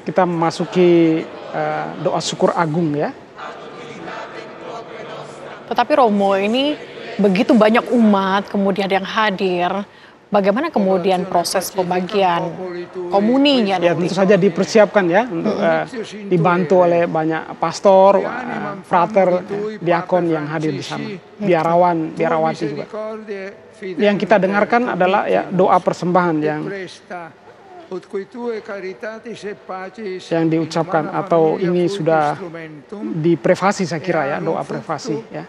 Kita memasuki doa syukur agung ya.
Tetapi Romo, ini begitu banyak umat kemudian yang hadir. Bagaimana kemudian proses pembagian komuninya?
Ya tentu saja dipersiapkan ya untuk dibantu oleh banyak pastor, frater, diakon yang hadir di sana, biarawan, biarawati juga. Yang kita dengarkan adalah ya doa persembahan yang diucapkan, atau ini sudah di prefasi saya kira ya, doa prefasi ya.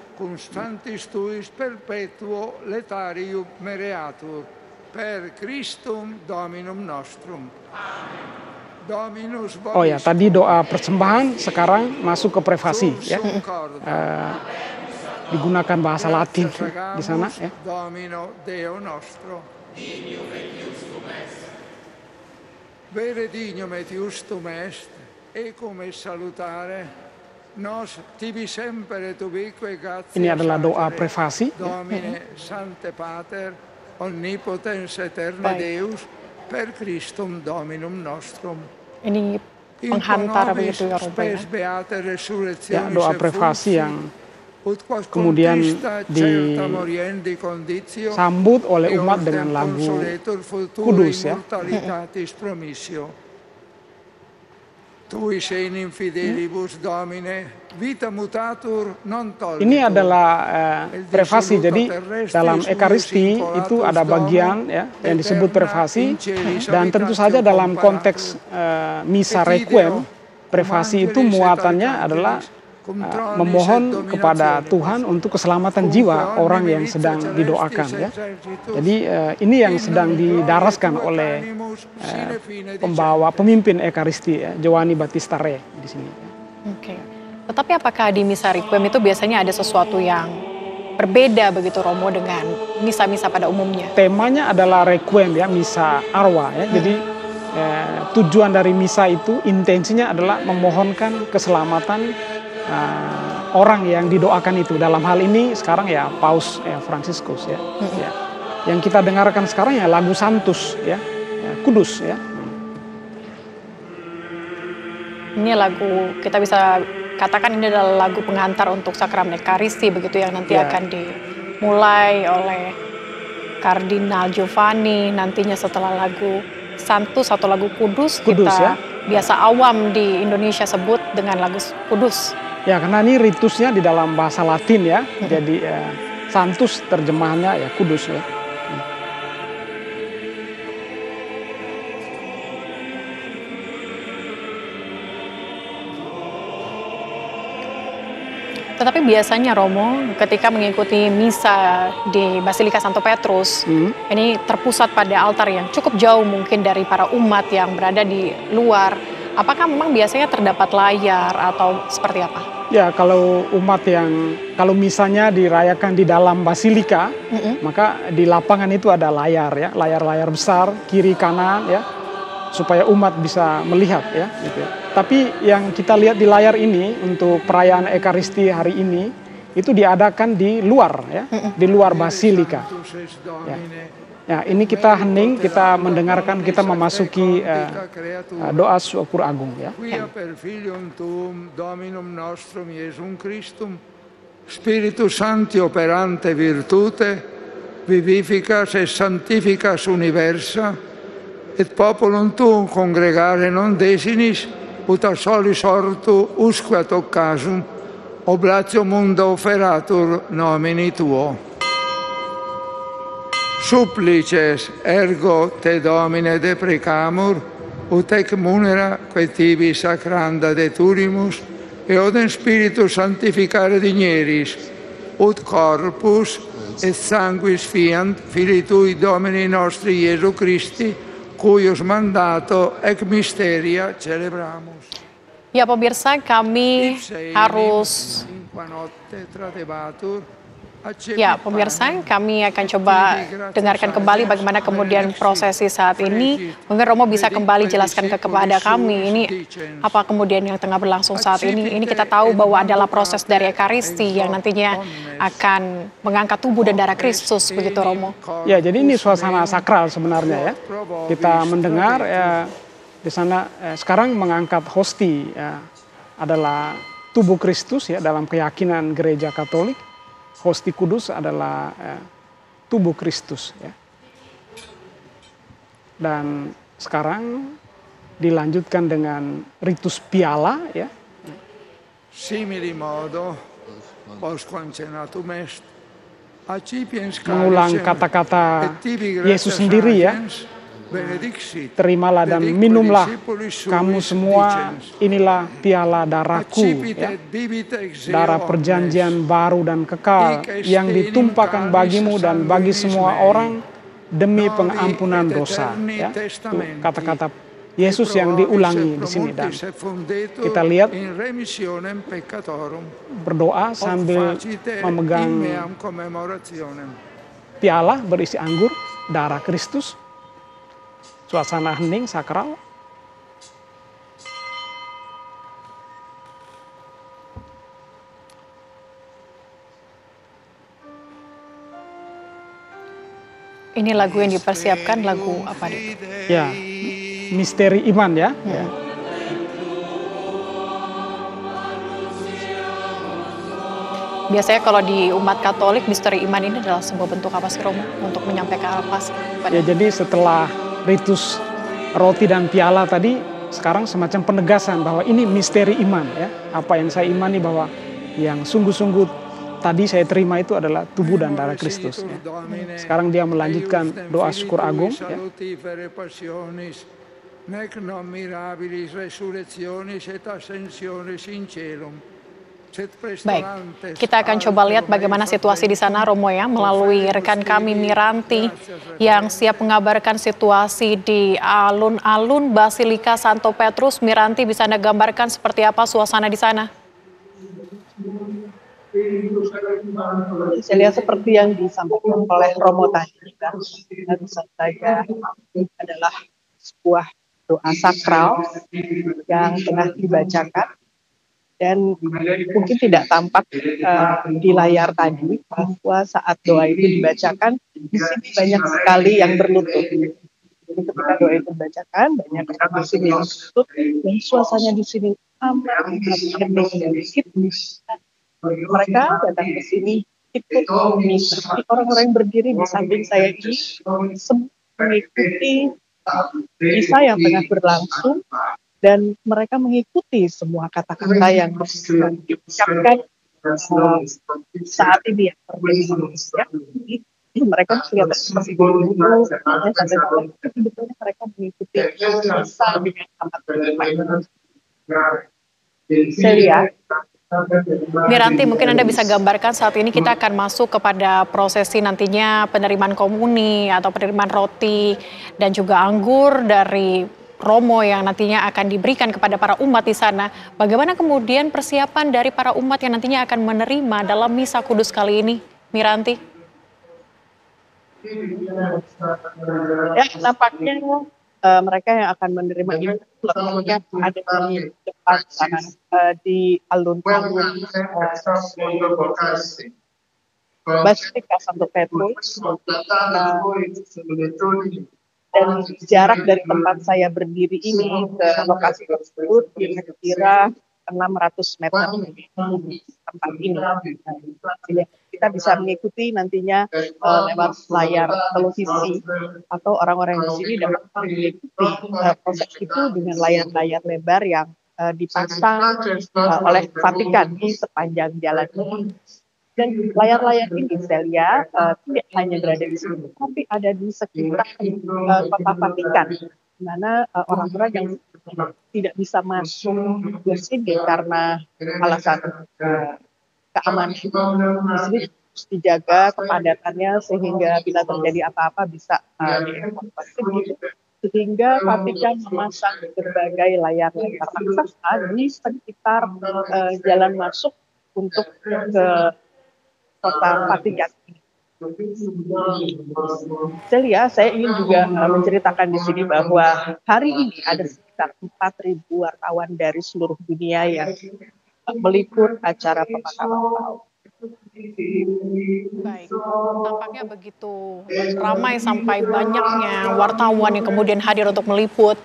Per Christum Dominum nostrum.
Oh ya, tadi doa persembahan, sekarang masuk ke prefasi ya. Digunakan bahasa Latin di sana ya.
Domino Deo nostro. Vere dignum et justum est, ecum est salutare, nos tibi semper et ubique gratias.
Ini adalah doa prefasi.
Domine Sancte Pater, Omnipotens Aeterna Deus, per Christum Dominum nostrum.
Ini penghantar begitu ya Romo
ya. Doa prefasi yang kemudian disambut oleh umat dengan lagu kudus ya. Ini adalah prefasi, jadi dalam Ekaristi itu ada bagian ya yang disebut prefasi, dan tentu saja dalam konteks misa requiem, prefasi itu muatannya adalah memohon kepada Tuhan untuk keselamatan jiwa orang yang sedang didoakan ya. Jadi ini yang sedang didaraskan oleh pembawa pemimpin Ekaristi ya, Giovanni Battista Re di sini.
Oke. Tetapi apakah di misa requiem itu biasanya ada sesuatu yang berbeda begitu Romo dengan misa-misa pada umumnya?
Temanya adalah requiem ya, misa arwah ya. Jadi tujuan dari misa itu, intensinya adalah memohonkan keselamatan orang yang didoakan itu. Dalam hal ini sekarang ya Paus Fransiskus ya. Ya. Yang kita dengarkan sekarang ya lagu Sanctus ya, kudus ya.
Ini lagu, kita bisa katakan ini adalah lagu penghantar untuk sakramen Ekaristi begitu, yang nanti akan dimulai oleh Kardinal Giovanni nantinya setelah lagu Sanctus atau lagu kudus kita
ya.
Biasa awam di Indonesia sebut dengan lagu kudus.
Ya, karena ini ritusnya di dalam bahasa Latin ya, jadi Sanctus terjemahannya ya kudus ya.
Tetapi biasanya Romo, ketika mengikuti misa di Basilika Santo Petrus, ini terpusat pada altar yang cukup jauh mungkin dari para umat yang berada di luar. Apakah memang biasanya terdapat layar atau seperti apa?
Ya, kalau umat kalau misalnya dirayakan di dalam basilika, maka di lapangan itu ada layar ya, layar-layar besar kiri kanan ya, supaya umat bisa melihat ya, gitu ya. Tapi yang kita lihat di layar ini untuk perayaan Ekaristi hari ini itu diadakan di luar ya, di luar basilika. Ya. Ya, ini kita hening, kita mendengarkan, kita memasuki doa syukur agung ya.
Spiritus Sancti operante virtute, vivificas et sanctificas universa, et populum tuum congregare non desinis, ut a solis ortu usque ad occasum, oblatio mundo oferatur nomini tuo. Supplices ergo te Domine deprecamur, ut ec munera quae tibi sacranda deturimus, et odem spiritus sanctificare digneris, ut corpus et sanguis fiant Filii Tui Domini nostri Iesu Christi, cuius mandato ec mysteria celebramus.
Ya pemirsa, kami harus Ya, pemirsa, kami akan coba dengarkan kembali bagaimana kemudian prosesi saat ini. Mungkin Romo bisa kembali jelaskan kepada kami, ini apa kemudian yang tengah berlangsung saat ini. Ini kita tahu bahwa adalah proses dari Ekaristi yang nantinya akan mengangkat tubuh dan darah Kristus, begitu Romo.
Ya, jadi ini suasana sakral sebenarnya ya. Kita mendengar ya, di sana sekarang mengangkat hosti ya, adalah tubuh Kristus ya dalam keyakinan Gereja Katolik. Hosti kudus adalah tubuh Kristus ya. Dan sekarang dilanjutkan dengan ritus piala ya.
Simili modo,
mengulang kata-kata Yesus sendiri ya. Terimalah dan minumlah kamu semua, inilah piala darahku ya. Darah perjanjian baru dan kekal yang ditumpahkan bagimu dan bagi semua orang demi pengampunan dosa ya. Kata-kata Yesus yang diulangi di sini, dan kita lihat berdoa sambil memegang piala berisi anggur darah Kristus. Suasana hening sakral.
Ini lagu yang dipersiapkan, lagu apa itu?
Ya, misteri iman ya. Ya.
Biasanya kalau di umat Katolik, misteri iman ini adalah sebuah bentuk apa sih Romo? Untuk menyampaikan apa sih?
Ya, jadi setelah ritus roti dan piala tadi, sekarang semacam penegasan bahwa ini misteri iman ya. Apa yang saya imani bahwa yang sungguh-sungguh tadi saya terima itu adalah tubuh dan darah Kristus ya. Sekarang dia melanjutkan doa syukur agung ya.
Baik, kita akan coba lihat bagaimana situasi di sana Romo ya, melalui rekan kami Miranti yang siap mengabarkan situasi di alun-alun Basilika Santo Petrus. Miranti, bisa Anda gambarkan seperti apa suasana di sana?
Saya lihat seperti yang disampaikan oleh Romo tadi, kan, bisa saya adalah sebuah doa sakral yang tengah dibacakan. Dan mungkin tidak tampak di layar tadi bahwa saat doa itu dibacakan, di sini banyak sekali yang berlutut. Jadi ketika doa itu dibacakan, banyak orang di sini yang berlutut, dan suasana di sini amat hening dan sepi. Mereka datang ke sini ikut mengikuti orang-orang yang berdiri di samping saya ini, mengikuti misa yang tengah berlangsung. Dan mereka mengikuti semua kata-kata yang diucapkan saat ini ya. Mereka kelihatan seperti guru-guru, sampai sebetulnya mereka mengikuti misa dengan amat baik. Celia.
Miranti, mungkin Anda bisa gambarkan saat ini kita akan masuk kepada prosesi nantinya penerimaan komuni atau penerimaan roti dan juga anggur dari Romo yang nantinya akan diberikan kepada para umat di sana. Bagaimana kemudian persiapan dari para umat yang nantinya akan menerima dalam misa kudus kali ini, Miranti?
Ya, nampaknya mereka yang akan menerima ini ada di depan sana, di alun-alun Basilika Santo Petrus. Dan jarak dari tempat saya berdiri ini ke lokasi tersebut kira-kira 600 meter tempat ini. Kita bisa mengikuti nantinya lewat layar televisi, atau orang-orang di sini dapat mengikuti proses itu dengan layar-layar lebar yang dipasang oleh Vatikan di sepanjang jalan ini. Dan layar-layar ini saya lihat tidak hanya berada di sini, tapi ada di sekitar kota Vatikan, di mana orang-orang yang tidak bisa masuk ke sini karena alasan keamanan di sini harus dijaga kepadatannya sehingga bila terjadi apa-apa bisa dievakuasi. Sehingga Vatikan memasang berbagai layar-layar raksasa di sekitar jalan masuk untuk ke kota Vatikan. Celia, saya ingin juga menceritakan di sini bahwa hari ini ada sekitar 4.000 wartawan dari seluruh dunia yang meliput acara pemakaman Paus.
Baik, tampaknya begitu ramai sampai banyaknya wartawan yang kemudian hadir untuk meliput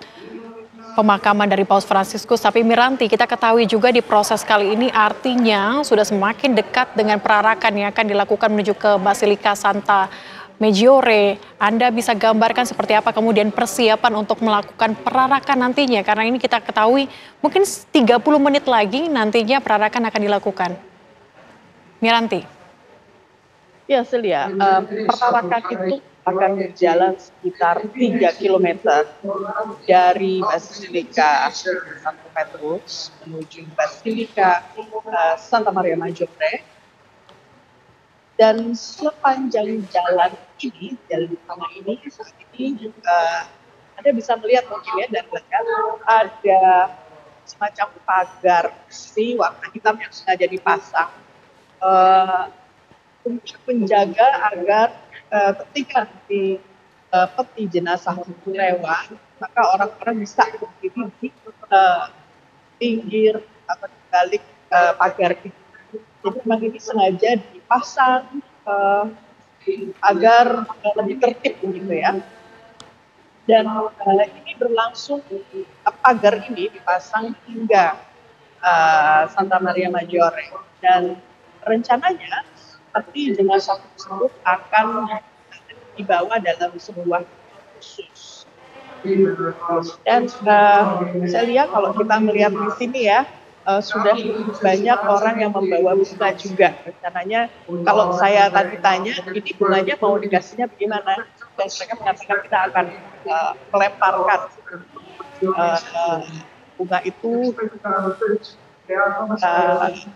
pemakaman dari Paus Fransiskus. Tapi Miranti, kita ketahui juga di proses kali ini artinya sudah semakin dekat dengan perarakan yang akan dilakukan menuju ke Basilika Santa Maggiore. Anda bisa gambarkan seperti apa kemudian persiapan untuk melakukan perarakan nantinya? Karena ini kita ketahui mungkin 30 menit lagi nantinya perarakan akan dilakukan. Miranti.
Ya, Celia, perarakan itu akan berjalan sekitar 3 km dari Basilika Santo Petrus menuju Basilika Santa Maria Maggiore. Dan sepanjang jalan ini, jalan utama ini, saat ini Anda bisa melihat mungkin ya dari dekat ada semacam pagar besi warna hitam yang sengaja dipasang untuk menjaga agar ketika di peti jenazah lewat, maka orang-orang bisa berdiri di pinggir atau di balik pagar itu. Jadi memang ini sengaja dipasang agar lebih tertib begitu ya. Dan ini berlangsung, pagar ini dipasang hingga Santa Maria Maggiore. Dan rencananya peti jenazah tersebut akan dibawa dalam sebuah khusus. Dan saya lihat kalau kita melihat di sini ya, sudah banyak orang yang membawa bunga juga. Rencananya kalau saya tadi tanya, ini bunganya mau dikasihnya bagaimana? Dan mereka mengatakan kita akan melemparkan bunga itu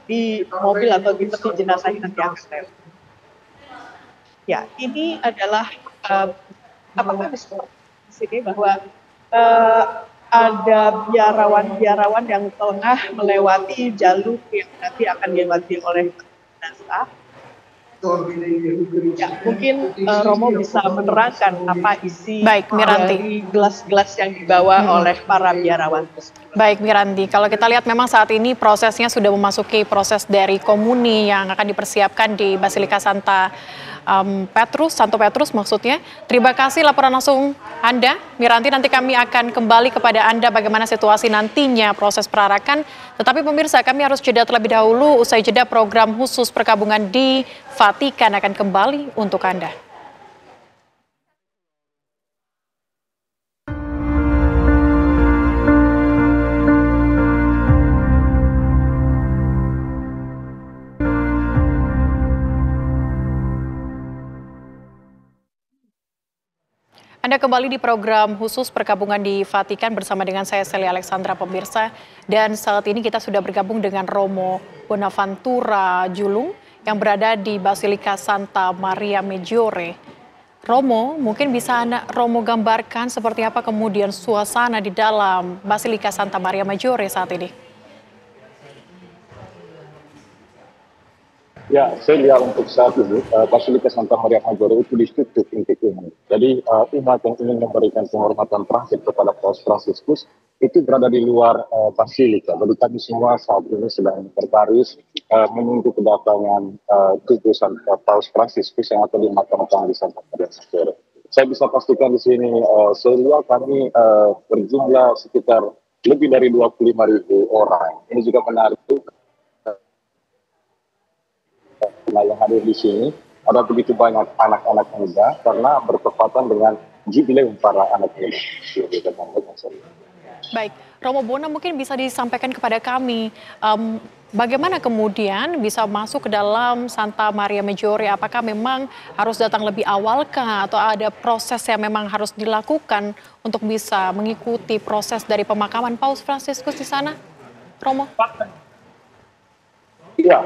di mobil atau di peti jenazah yang nanti akan lewat. Ya, ini adalah apakah di sini bahwa ada biarawan-biarawan yang tengah melewati jalur yang nanti akan dilewati oleh jenazah. Ya, mungkin Romo bisa menerangkan apa isi dari gelas-gelas yang dibawa oleh para biarawan tersebut.
Baik Miranti, kalau kita lihat memang saat ini prosesnya sudah memasuki proses dari komuni yang akan dipersiapkan di Basilika Santo Petrus maksudnya. Terima kasih laporan langsung Anda, Miranti. Nanti kami akan kembali kepada Anda bagaimana situasi nantinya proses perarakan. Tetapi pemirsa, kami harus jeda terlebih dahulu. Usai jeda, program khusus perkabungan di Vatikan akan kembali untuk Anda. Anda kembali di program khusus perkabungan di Vatikan bersama dengan saya Celia Alexandra pemirsa. Dan saat ini kita sudah bergabung dengan Romo Bonaventura Julung yang berada di Basilika Santa Maria Maggiore. Romo, mungkin bisa Romo gambarkan seperti apa kemudian suasana di dalam Basilika Santa Maria Maggiore saat ini?
Ya, saya lihat untuk saat ini Basilika Santa Maria Maggiore itu ditutup untuk umum. Jadi umat yang ingin memberikan penghormatan terakhir kepada Paus Fransiskus itu berada di luar Basilika. Jadi kami semua saat ini sedang berbaris menunggu kedatangan tubuh Paus Fransiskus yang akan dimakamkan di Santa Maria Maggiore. Saya bisa pastikan di sini, saya lihat kami berjumlah sekitar lebih dari 25.000 orang. Ini juga menarik. Yang hadir di sini ada begitu banyak anak-anak muda karena bertepatan dengan jubileum para anak muda.
Baik, Romo Bona mungkin bisa disampaikan kepada kami bagaimana kemudian bisa masuk ke dalam Santa Maria Maggiore? Apakah memang harus datang lebih awal kah atau ada proses yang memang harus dilakukan untuk bisa mengikuti proses dari pemakaman Paus Fransiskus di sana, Romo?
Ya,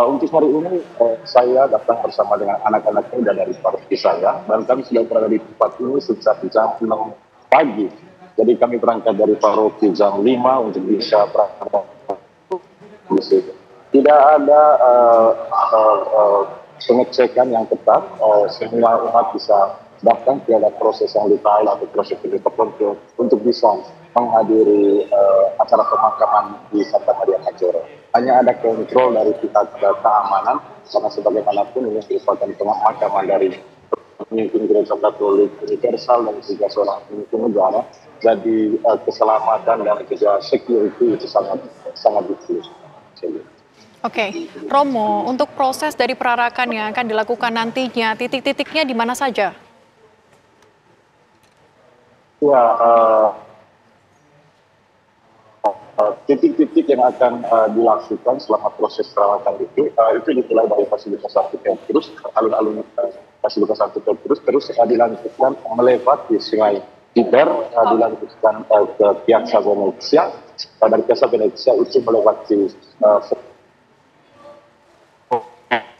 untuk hari ini saya datang bersama dengan anak-anak muda dari paroki saya dan kami sudah berada di tempat ini sejak jam 6 pagi. Jadi kami berangkat dari paroki jam 5 untuk bisa berangkat di situ. Tidak ada pengecekan yang ketat, semua umat bisa datang tiada proses yang detail atau proses tertentu untuk bisa menghadiri acara pemakaman di Santa Maria Maggiore. Hanya ada kontrol dari pihak keamanan, karena sebagaimanapun ini merupakan pemakaman dari pemimpin gereja Katolik universal dan juga seorang pemimpin negara. Jadi keselamatan dan juga security itu sangat detail.
Oke, Romo, untuk proses dari perarakan yang akan dilakukan nantinya, titik-titiknya di mana saja?
Ya, titik-titik yang akan dilakukan selama proses perawatan itu dimulai dari Basilica Santo Petrus, alun-alun Basilica Santo Petrus, terus dilanjutkan melewati Sungai Tiber, dilanjutkan ke Piazza Venezia, dari Piazza Venezia itu melewati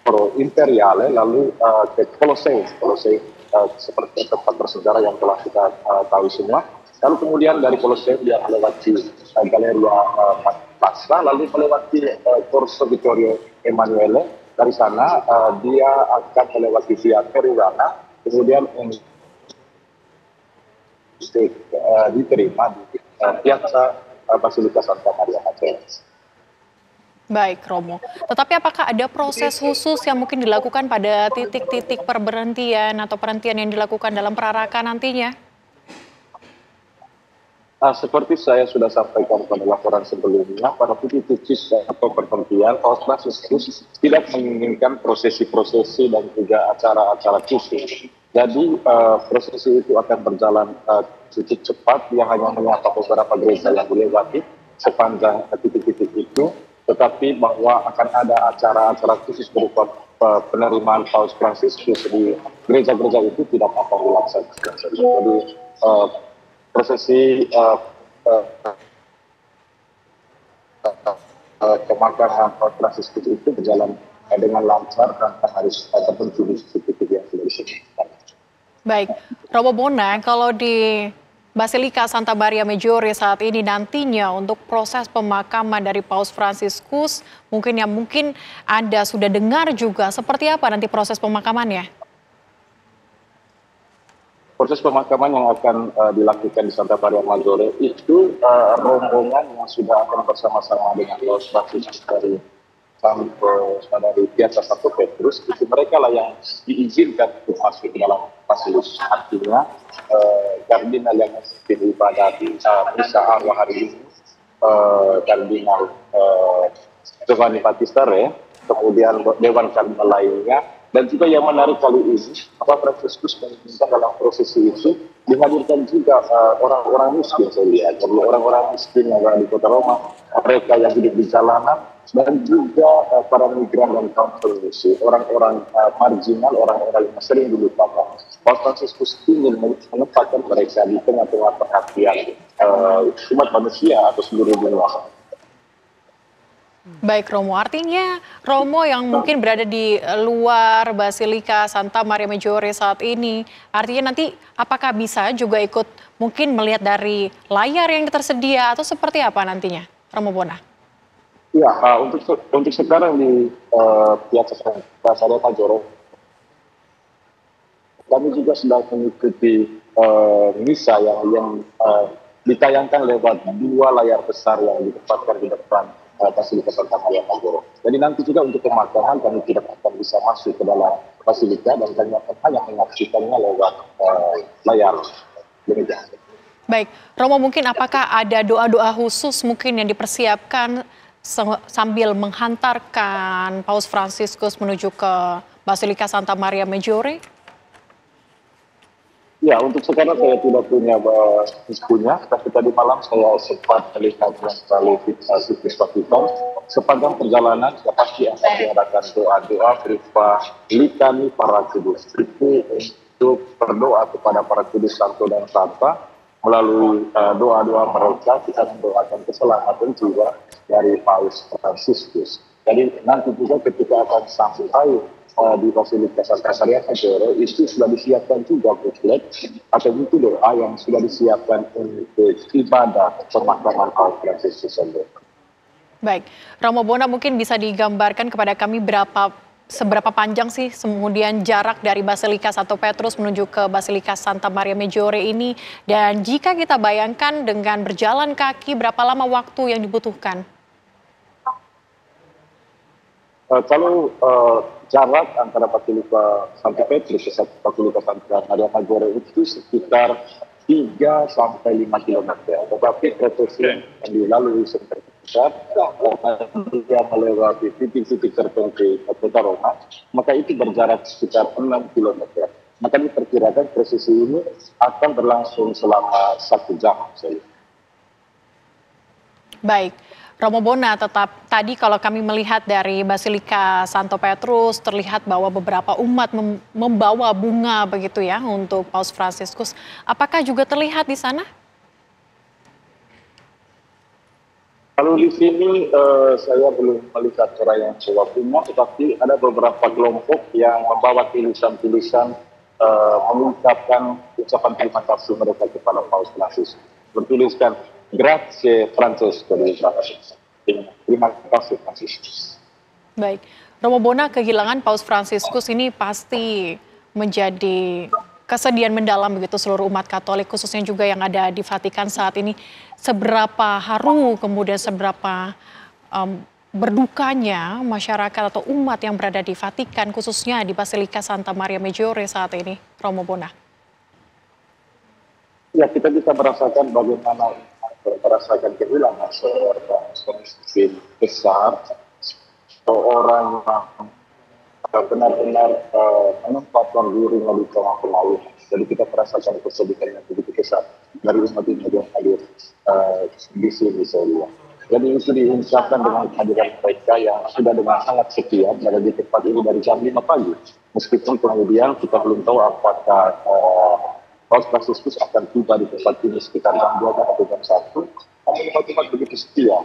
Foro Imperiale, lalu ke Colosseum seperti tempat bersejarah yang telah kita tahu semua. Lalu kemudian dari Colosseum dia melewati Galleria Pasta, lalu melewati Corso Vittorio Emanuele. Dari sana dia akan melewati Via Peruana, kemudian diterima di Piazza Basilica Santa Maria Maggiore.
Baik, Romo. Tetapi apakah ada proses khusus yang mungkin dilakukan pada titik-titik perberhentian atau perhentian yang dilakukan dalam perarakan nantinya?
Seperti saya sudah sampaikan pada laporan sebelumnya, pada titik-titik atau perhentian, Paus Fransiskus tidak menginginkan prosesi-prosesi dan juga acara-acara khusus. Jadi prosesi itu akan berjalan cukup cepat, yang hanya menyapa beberapa gereja yang dilewati sepanjang titik-titik itu, tetapi bahwa akan ada acara-acara khusus berupa penerimaan Paus Fransiskus di gereja-gereja itu tidak akan dilaksanakan. Jadi prosesi pemakaman Paus Fransiskus itu berjalan dengan lancar tanpa harus tertentu di titik-titik yang sudah disebutkan.
Baik, Romo Bona, kalau di Basilica Santa Maria Maggiore saat ini nantinya untuk proses pemakaman dari Paus Fransiskus, mungkin Anda sudah dengar juga, seperti apa nanti proses pemakamannya?
Proses pemakaman yang akan dilakukan di Santa Maria Maggiore itu rombongan yang sudah akan bersama-sama dengan Paus Fransiskus dari Piazza Santo Petrus, itu mereka lah yang diizinkan untuk masuk ke dalam fasilitas. Artinya kardinal yang memimpin ibadah di misa Allah hari ini, Kardinal Giovanni Battista Re, kemudian dewan kardinal lainnya, dan juga yang menarik kali ini, Papa Fransiskus menginginkan dalam prosesi itu dihadirkan juga orang-orang miskin, saya lihat. Jadi orang-orang miskin yang ada di kota Roma, mereka yang hidup di jalanan, dan juga para migran dan kaum pengungsi, orang-orang marginal, orang-orang yang sering dilupakan. Paus Fransiskus ingin menempatkan mereka di tengah-tengah perhatian umat manusia atau seluruh dunia.
Baik, Romo. Artinya Romo yang mungkin berada di luar Basilica Santa Maria Maggiore saat ini, artinya nanti apakah bisa juga ikut mungkin melihat dari layar yang tersedia atau seperti apa nantinya, Romo Bona?
Ya, untuk sekarang di Piazza Santa Maria Maggiore, kami juga sedang mengikuti misa yang ditayangkan lewat 2 layar besar yang ditempatkan di depan Basilica Santa Maria Maggiore. Jadi nanti juga untuk pemakaman kami tidak akan bisa masuk ke dalam Basilica dan kami akan hanya menyaksikannya lewat layar gereja.
Baik, Romo, mungkin apakah ada doa-doa khusus mungkin yang dipersiapkan sambil menghantarkan Paus Fransiskus menuju ke Basilica Santa Maria Maggiore?
Ya, untuk sekarang saya tidak punya, tapi tadi malam saya sempat melihat melalui situs Vatikan. Sepanjang perjalanan, ya pasti akan diadakan doa-doa berupa litani para kudus. Itu untuk berdoa kepada para kudus santo dan santa. Melalui doa-doa mereka, kita mendoakan keselamatan jiwa dari Paus Fransiskus. Jadi nanti juga ketika akan sampai di Basilica Santa Maria Maggiore itu sudah disiapkan juga buklet atau buku doa yang sudah disiapkan untuk ibadah pemakaman Paus Fransiskus.
Baik, Romo Bona mungkin bisa digambarkan kepada kami berapa seberapa panjang sih kemudian jarak dari Basilika Santo Petrus menuju ke Basilika Santa Maria Maggiore ini? Dan jika kita bayangkan dengan berjalan kaki, berapa lama waktu yang dibutuhkan?
Kalau jarak antara Basilika Santo Petrus dan Basilika Santa Maria Maggiore itu sekitar 3 sampai 5 kilometer. Tetapi prosesi yang dilalui seperti besar, dia melewati titik-titik tertentu kota Roma, maka itu berjarak sekitar 6 kilometer. Maka diperkirakan prosesi ini akan berlangsung selama 1 jam.
Baik. Romo Bona, tetap tadi kalau kami melihat dari Basilika Santo Petrus terlihat bahwa beberapa umat membawa bunga begitu ya untuk Paus Fransiskus. Apakah juga terlihat di sana?
Kalau di sini saya belum melihat orang yang bawa bunga, tetapi ada beberapa kelompok yang membawa tulisan-tulisan mengucapkan ucapan terima kasih mereka kepada Paus Fransiskus. Bertuliskan Grazie Francesco. Terima kasih Fransiskus.
Baik, Romo Bona, kehilangan Paus Fransiskus ini pasti menjadi kesedihan mendalam begitu seluruh umat Katolik, khususnya juga yang ada di Vatikan saat ini. Seberapa haru, kemudian seberapa berdukanya masyarakat atau umat yang berada di Vatikan, khususnya di Basilika Santa Maria Maggiore saat ini, Romo Bona?
Ya, kita bisa merasakan bagaimana merasakan kehilangan seorang pemimpin besar, seorang yang benar-benar menempatkan dirinya di tengah-tengah umat. Jadi kita merasakan kesedihan yang begitu besar dari umat ini yang hadir di sini saya. Jadi itu diucapkan dengan kehadiran mereka yang sudah dengan sangat setia berada di tempat ini dari jam 5 pagi. Meskipun kemudian kita belum tahu apakah Paus Fransiskus akan tiba di tempat ini sekitar jam 2 atau jam 1. Tapi tempat begitu setia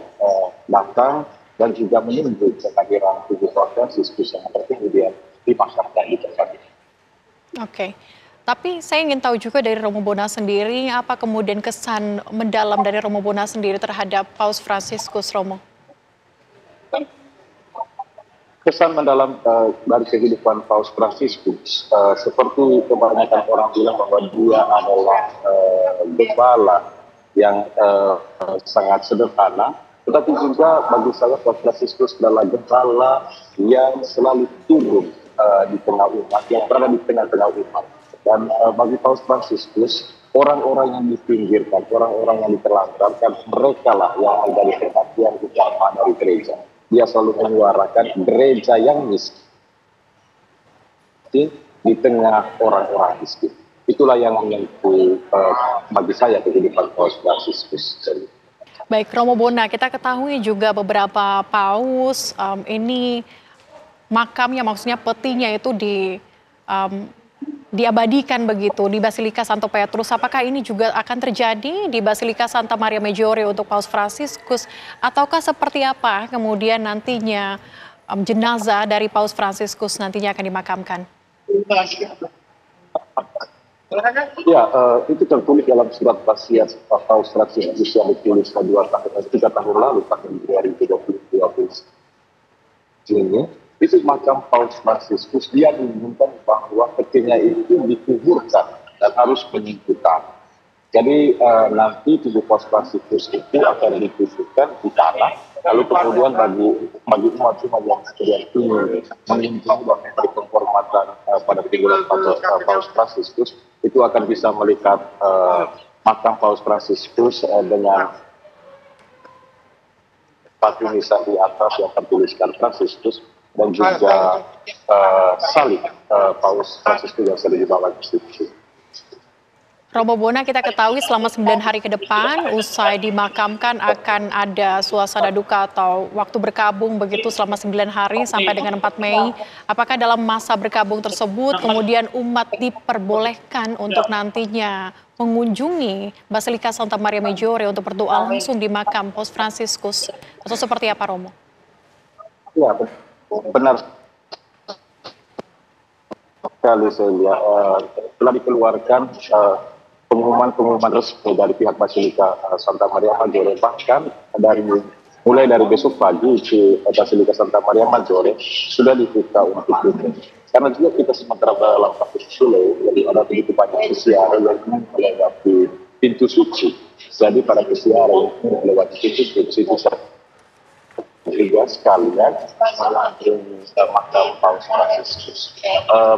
datang dan juga menunggu kehadiran tubuh Paus Fransiskus yang kemudian dimakamkan di tempat ini.
Oke. Tapi saya ingin tahu juga dari Romo Bona sendiri, apa kemudian kesan mendalam dari Romo Bona sendiri terhadap Paus Fransiskus, Romo?
Kesan mendalam dari kehidupan Paus Fransiskus, seperti kebanyakan orang bilang bahwa dia adalah gembala yang sangat sederhana, tetapi juga bagi saya Paus Fransiskus adalah gembala yang selalu turun di tengah umat, yang berada di tengah-tengah umat. Dan bagi Paus Fransiskus, orang-orang yang dipinggirkan, orang-orang yang diterlantarkan, mereka lah yang menjadi perhatian utama dari gereja. Dia selalu menyuarakan gereja yang miskin di tengah orang-orang miskin. Itulah yang menyentuh bagi saya kehidupan Paus Fransiskus.
Baik, Romo Bona, kita ketahui juga beberapa paus ini makamnya, maksudnya petinya itu diabadikan begitu di Basilika Santo Petrus. Apakah ini juga akan terjadi di Basilika Santa Maria Maggiore untuk Paus Fransiskus, ataukah seperti apa kemudian nantinya jenazah dari Paus Fransiskus nantinya akan dimakamkan?
Ya, itu tertulis dalam surat wasiat Paus Fransiskus yang ditulis 3 tahun lalu, tahun 2020 ini. Itu makam Paus Fransiskus, dia menginginkan bahwa petinya itu dikuburkan dan harus menyingkirkan. Jadi nanti tubuh Paus Fransiskus itu akan dikuburkan di tanah, lalu kemudian bagi umat-umat yang kemudian ingin menginginkan dan memberi penghormatan pada peninggalan Paus Fransiskus, itu akan bisa melihat makam Paus Fransiskus dengan batu nisan di atas yang tertuliskan Fransiskus, dan juga salib Paus Fransiskus yang sudah dibawa institusi.
Romo Bona, kita ketahui selama 9 hari ke depan usai dimakamkan akan ada suasana duka atau waktu berkabung begitu selama 9 hari sampai dengan 4 Mei. Apakah dalam masa berkabung tersebut kemudian umat diperbolehkan untuk nantinya mengunjungi Basilika Santa Maria Maggiore untuk berdoa langsung di makam Paus Fransiskus, atau seperti apa, Romo?
Ya, benar sekali saya telah dikeluarkan pengumuman resmi dari pihak Basilika Santa Maria Maggiore, bahkan dari mulai dari besok pagi di Basilika Santa Maria Maggiore sudah dibuka untuk umum. Karena juga kita sementara dalam kasus Solo, jadi ada begitu banyak pesiara yang ingin melewati pintu suci. Jadi para pesiara yang ingin melewati pintu suci itu juga sekalian mengunjungi makam Paus Fransiskus.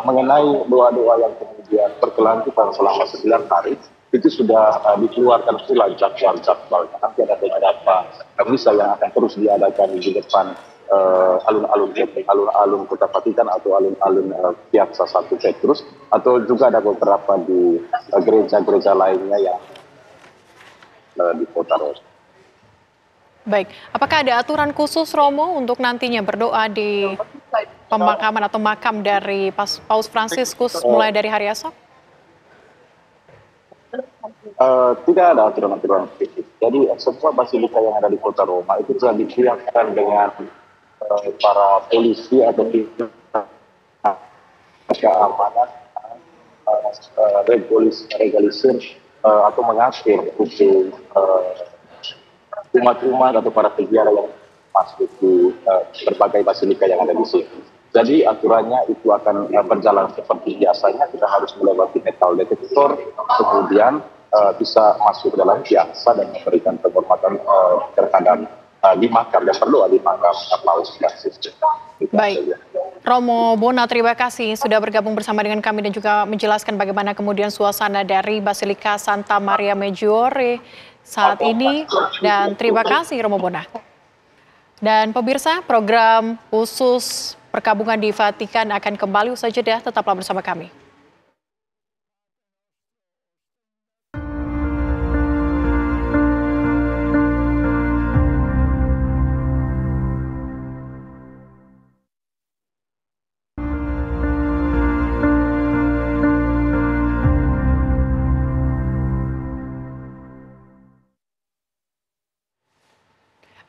Mengenai doa-doa yang kemudian berkelanjutan selama 9 hari, itu sudah dikeluarkan pula jadwal-jadwalnya. Nanti ada beberapa misa yang akan terus diadakan di depan alun-alun Kota Vatikan atau alun-alun Piazza Santo Petrus, atau juga ada beberapa di gereja-gereja lainnya yang di Kota Roma.
Baik, apakah ada aturan khusus Romo untuk nantinya berdoa di pemakaman atau makam dari Paus Fransiskus mulai dari hari esok?
Tidak ada aturan-aturan khusus. Jadi semua basilika yang ada di Kota Roma itu telah disiapkan dengan para polisi atau keamanan, regalisir atau mengatur untuk umat-umat atau para peziarah yang masuk di berbagai basilika yang ada di sini. Jadi aturannya itu akan berjalan seperti biasanya. Kita harus melewati metal detektor, kemudian bisa masuk dalam piazza dan memberikan penghormatan terhadap di makam dan berdoa di makam Paus Fransiskus.
Baik, Romo Bona, terima kasih sudah bergabung bersama dengan kami dan juga menjelaskan bagaimana kemudian suasana dari Basilika Santa Maria Maggiore saat ini, dan terima kasih Romo Bona. Dan pemirsa, program khusus perkabungan di Vatikan akan kembali usai jeda, tetaplah bersama kami.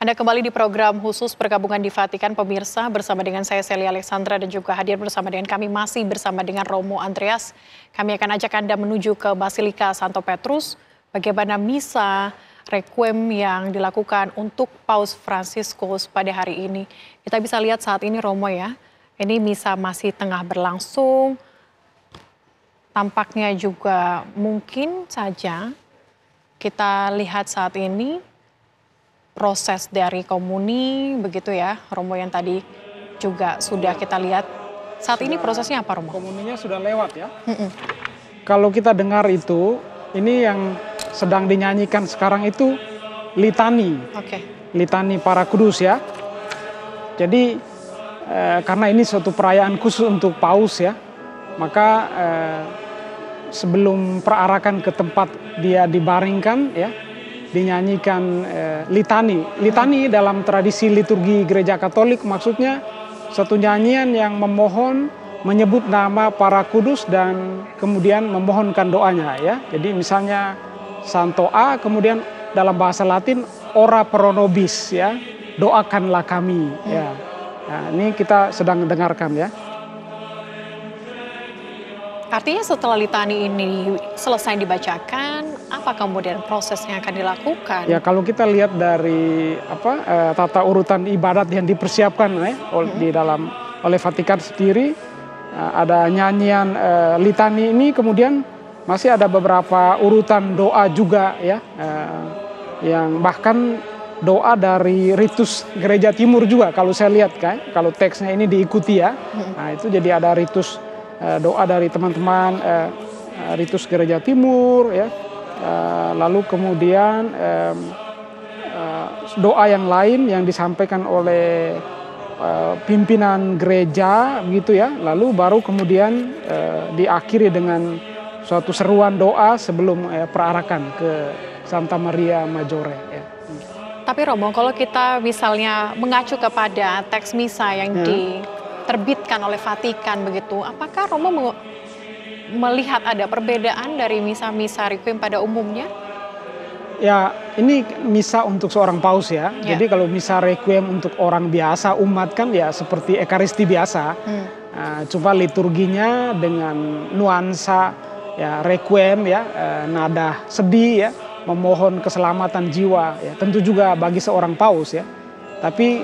Anda kembali di program khusus perkabungan di Vatikan, pemirsa, bersama dengan saya Celia Alexandra dan juga hadir bersama dengan kami masih bersama dengan Romo Andreas. Kami akan ajak Anda menuju ke Basilika Santo Petrus, bagaimana misa requiem yang dilakukan untuk Paus Fransiskus pada hari ini. Kita bisa lihat saat ini Romo ya, ini misa masih tengah berlangsung. Tampaknya juga mungkin saja kita lihat saat ini proses dari komuni, begitu ya Romo, yang tadi juga sudah kita lihat. Saat ini prosesnya apa Romo?
Komuninya sudah lewat ya. Kalau kita dengar itu, ini yang sedang dinyanyikan sekarang itu litani. Litani para kudus ya. Jadi karena ini suatu perayaan khusus untuk Paus ya, maka sebelum perarakan ke tempat dia dibaringkan ya, dinyanyikan litani. Litani dalam tradisi liturgi Gereja Katolik maksudnya satu nyanyian yang memohon, menyebut nama para kudus dan kemudian memohonkan doanya ya. Jadi misalnya Santo A, kemudian dalam bahasa Latin ora pro nobis ya, doakanlah kami ya. Nah, ini kita sedang dengarkan ya.
Artinya setelah litani ini selesai dibacakan, apa kemudian proses yang akan dilakukan?
Ya kalau kita lihat dari tata urutan ibadat yang dipersiapkan di dalam oleh Vatikan sendiri, ada nyanyian litani ini, kemudian masih ada beberapa urutan doa juga ya, yang bahkan doa dari ritus Gereja Timur juga kalau saya lihat kan, kalau teksnya ini diikuti ya. Nah itu jadi ada ritus doa dari teman-teman ritus Gereja Timur ya, lalu kemudian doa yang lain yang disampaikan oleh pimpinan gereja begitu ya, lalu baru kemudian diakhiri dengan suatu seruan doa sebelum perarakan ke Santa Maria Maggiore ya.
Tapi Romo, kalau kita misalnya mengacu kepada teks misa yang diterbitkan oleh Vatikan begitu, apakah Romo melihat ada perbedaan dari misa-misa requiem pada umumnya?
Ya, ini misa untuk seorang paus ya. Jadi kalau misa requiem untuk orang biasa, umat kan ya seperti ekaristi biasa. Cuma liturginya dengan nuansa ya requiem ya, nada sedih ya, memohon keselamatan jiwa ya. Tentu juga bagi seorang paus ya. Tapi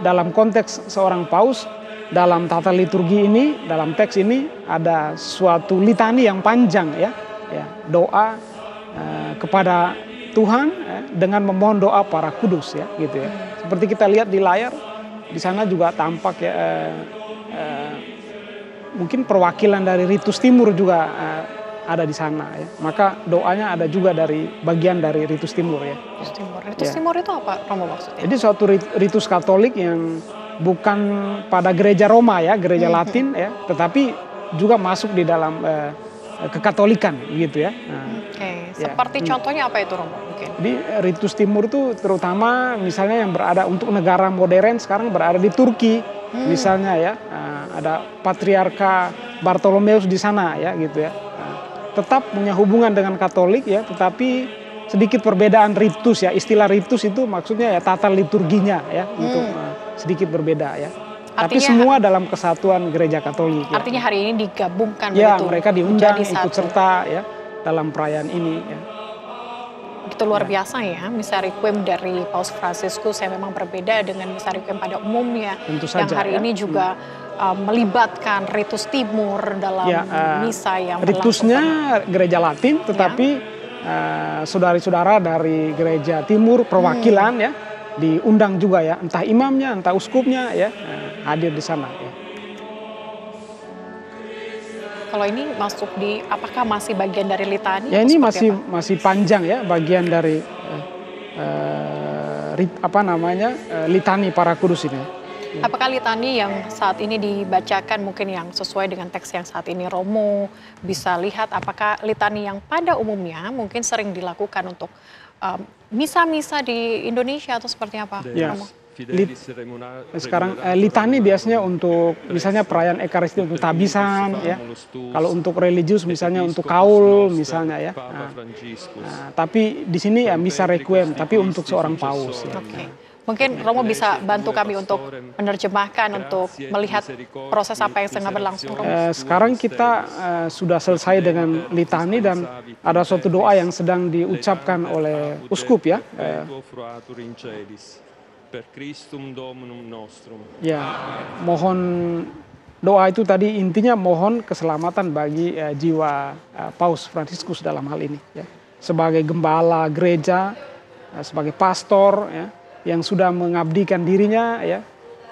dalam konteks seorang paus, dalam tata liturgi ini, dalam teks ini ada suatu litani yang panjang ya, doa kepada Tuhan dengan memohon doa para kudus ya, gitu ya. Seperti kita lihat di layar, di sana juga tampak ya, mungkin perwakilan dari Ritus Timur juga ada di sana ya. Maka doanya ada juga dari bagian dari Ritus Timur ya.
Ritus Timur itu apa Romo maksudnya?
Jadi suatu ritus Katolik yang bukan pada gereja Roma ya, gereja Latin ya, tetapi juga masuk di dalam kekatolikan gitu ya.
Seperti contohnya apa itu Romo mungkin?
Di Ritus Timur itu terutama misalnya yang berada untuk negara modern sekarang berada di Turki misalnya ya, ada Patriarka Bartolomeus di sana ya gitu ya. Tetap punya hubungan dengan Katolik ya, tetapi sedikit perbedaan ritus ya. Istilah ritus itu maksudnya ya tata liturginya ya, untuk sedikit berbeda ya. Tapi semua dalam kesatuan gereja Katolik.
Artinya hari ini digabungkan
ya,
begitu.
Mereka diundang ikut serta ya dalam perayaan ini ya.
Itu luar biasa ya, misa requiem dari Paus Fransiskus yang memang berbeda dengan misa requiem pada umumnya.
Tentu saja,
yang hari ini juga melibatkan Ritus Timur dalam misa yang
ritusnya gereja Latin, tetapi saudara-saudara dari gereja Timur perwakilan ya diundang juga ya, entah imamnya, entah uskupnya ya hadir di sana ya.
Kalau ini masuk di, apakah masih bagian dari litani?
Ya ini masih panjang ya, bagian dari litani para kudus ini.
Apakah litani yang saat ini dibacakan mungkin yang sesuai dengan teks yang saat ini Romo bisa lihat, apakah litani yang pada umumnya mungkin sering dilakukan untuk misa-misa di Indonesia atau seperti apa?
Ya. Sekarang litani biasanya untuk misalnya perayaan Ekaristi untuk tabisan ya. Kalau untuk religius misalnya untuk kaul misalnya ya. Tapi di sini ya misa requiem tapi untuk seorang paus ya.
Mungkin Romo bisa bantu kami untuk menerjemahkan, untuk melihat proses apa yang sedang berlangsung.
Sekarang kita sudah selesai dengan litani dan ada suatu doa yang sedang diucapkan oleh uskup ya. Ya, mohon doa itu tadi intinya mohon keselamatan bagi jiwa Paus Fransiskus dalam hal ini ya. Sebagai gembala gereja, sebagai pastor ya, yang sudah mengabdikan dirinya ya,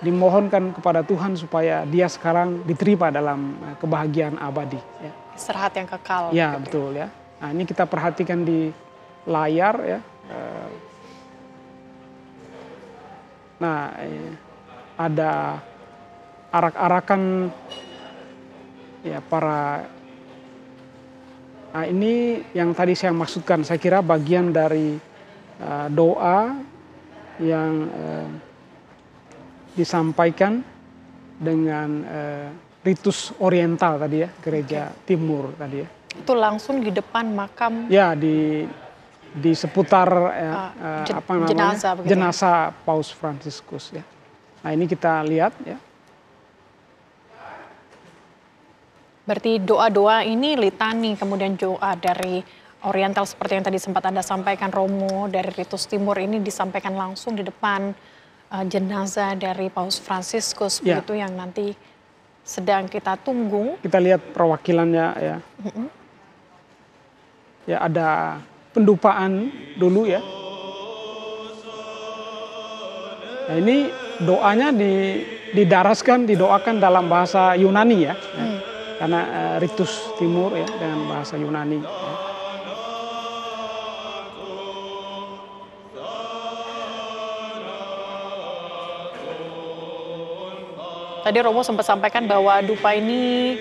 dimohonkan kepada Tuhan supaya dia sekarang diterima dalam kebahagiaan abadi ya.
Istirahat yang kekal.
Ya, betul ya. Nah, ini kita perhatikan di layar ya. Nah, ada arak-arakan ya para. Nah, ini yang tadi saya maksudkan, saya kira bagian dari doa yang disampaikan dengan ritus oriental tadi ya, gereja Timur tadi ya.
Itu langsung di depan makam.
Ya, di seputar jenazah Paus Fransiskus ya. Nah, ini kita lihat ya.
Berarti doa-doa ini litani, kemudian doa dari oriental seperti yang tadi sempat Anda sampaikan Romo, dari Ritus Timur ini disampaikan langsung di depan jenazah dari Paus Fransiskus ya. Begitu yang nanti sedang kita tunggu.
Kita lihat perwakilannya ya. Ya, ada pendupaan dulu ya. Nah, ini doanya didoakan dalam bahasa Yunani ya. Karena Ritus Timur ya dengan bahasa Yunani. Ya.
Tadi Romo sempat sampaikan bahwa dupa ini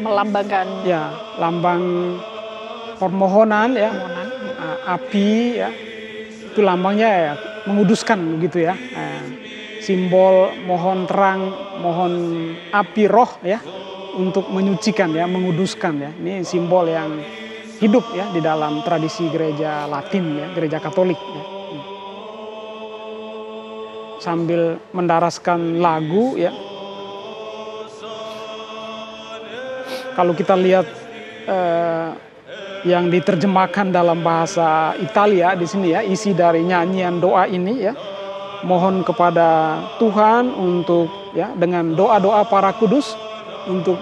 melambangkan
lambang permohonan ya, api ya, itu lambangnya ya menguduskan begitu ya, simbol mohon terang, mohon api roh ya untuk menyucikan ya, menguduskan ya. Ini simbol yang hidup ya di dalam tradisi gereja Latin ya, gereja Katolik ya. Sambil mendaraskan lagu ya. Kalau kita lihat yang diterjemahkan dalam bahasa Italia di sini ya, isi dari nyanyian doa ini ya, mohon kepada Tuhan untuk ya dengan doa-doa para kudus untuk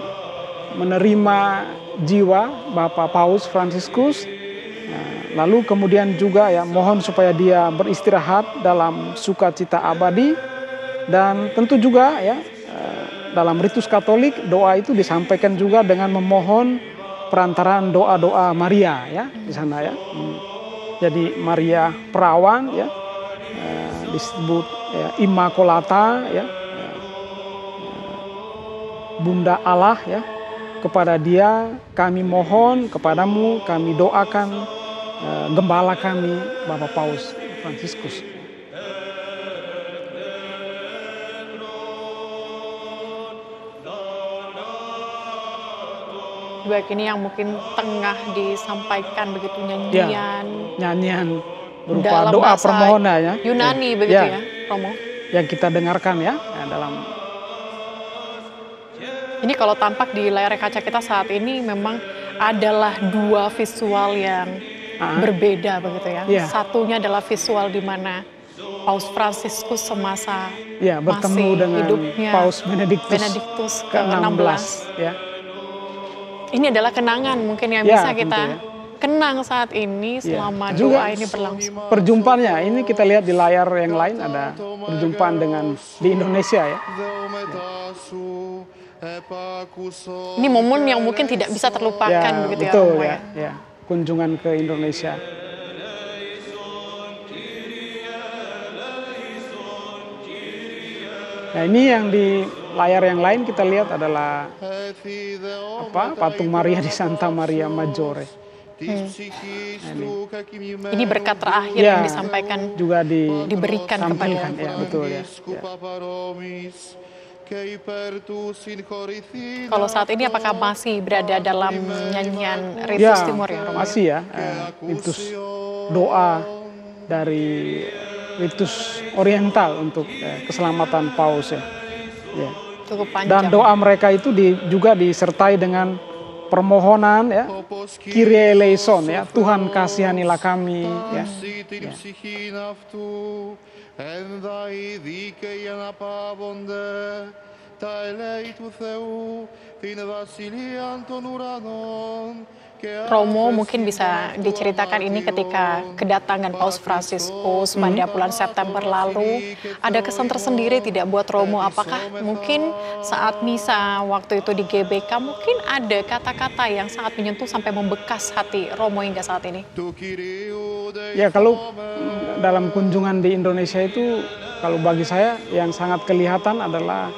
menerima jiwa Bapak Paus Fransiskus. Lalu kemudian juga ya mohon supaya dia beristirahat dalam sukacita abadi, dan tentu juga ya dalam ritus Katolik doa itu disampaikan juga dengan memohon perantaraan doa-doa Maria ya di sana ya. Jadi Maria Perawan ya disebut ya, Immacolata ya, Bunda Allah ya. Kepada dia kami mohon, kepadamu kami doakan gembala kami Bapak Paus Fransiskus.
Baik, ini yang mungkin tengah disampaikan begitu nyanyian.
Ya, nyanyian berupa
dalam
doa
bahasa
permohonan ya.
Yunani begitu ya, Romo.
Yang kita dengarkan ya dalam.
Ini kalau tampak di layar kaca kita saat ini memang adalah dua visual yang berbeda begitu ya.
Yeah.
Satunya adalah visual di mana Paus Fransiskus semasa
bertemu
masih
dengan
hidupnya
Paus Benediktus
ke-16
ya.
Ini adalah kenangan mungkin yang bisa kita kenang saat ini selama doa ini berlangsung.
Perjumpaannya ini kita lihat di layar yang lain ada perjumpaan dengan di Indonesia ya.
Ini momen yang mungkin tidak bisa terlupakan begitu
betul,
ya, Romo
ya. Kunjungan ke Indonesia. Nah ini yang di layar yang lain kita lihat adalah patung Maria di Santa Maria Maggiore.
Ini berkat terakhir yang disampaikan
juga
diberikan kepada
ya, betul ya.
Kalau saat ini apakah masih berada dalam nyanyian Ritus Timur ya, Romo?
Masih ya, ritus doa dari ritus oriental untuk keselamatan Paus ya.
Cukup panjang.
Dan doa mereka itu juga disertai dengan permohonan ya, Kyrie eleison ya, Tuhan kasihanilah kami ya.
Romo mungkin bisa diceritakan ini ketika kedatangan Paus Fransiskus pada bulan September lalu, ada kesan tersendiri tidak buat Romo? Apakah mungkin saat misa waktu itu di GBK mungkin ada kata-kata yang sangat menyentuh sampai membekas hati Romo hingga saat ini?
Ya kalau dalam kunjungan di Indonesia itu, kalau bagi saya yang sangat kelihatan adalah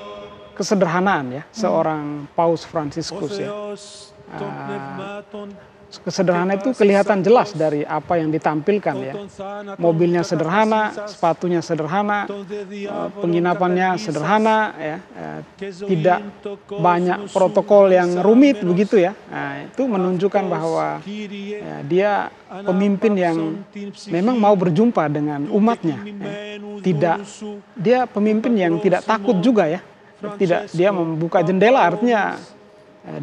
kesederhanaan ya seorang Paus Fransiskus ya. Kesederhanaan itu kelihatan jelas dari apa yang ditampilkan ya. Mobilnya sederhana, sepatunya sederhana, penginapannya sederhana ya. Tidak banyak protokol yang rumit begitu ya. Nah, itu menunjukkan bahwa ya, dia pemimpin yang memang mau berjumpa dengan umatnya ya. Dia pemimpin yang tidak takut juga ya. Dia membuka jendela, artinya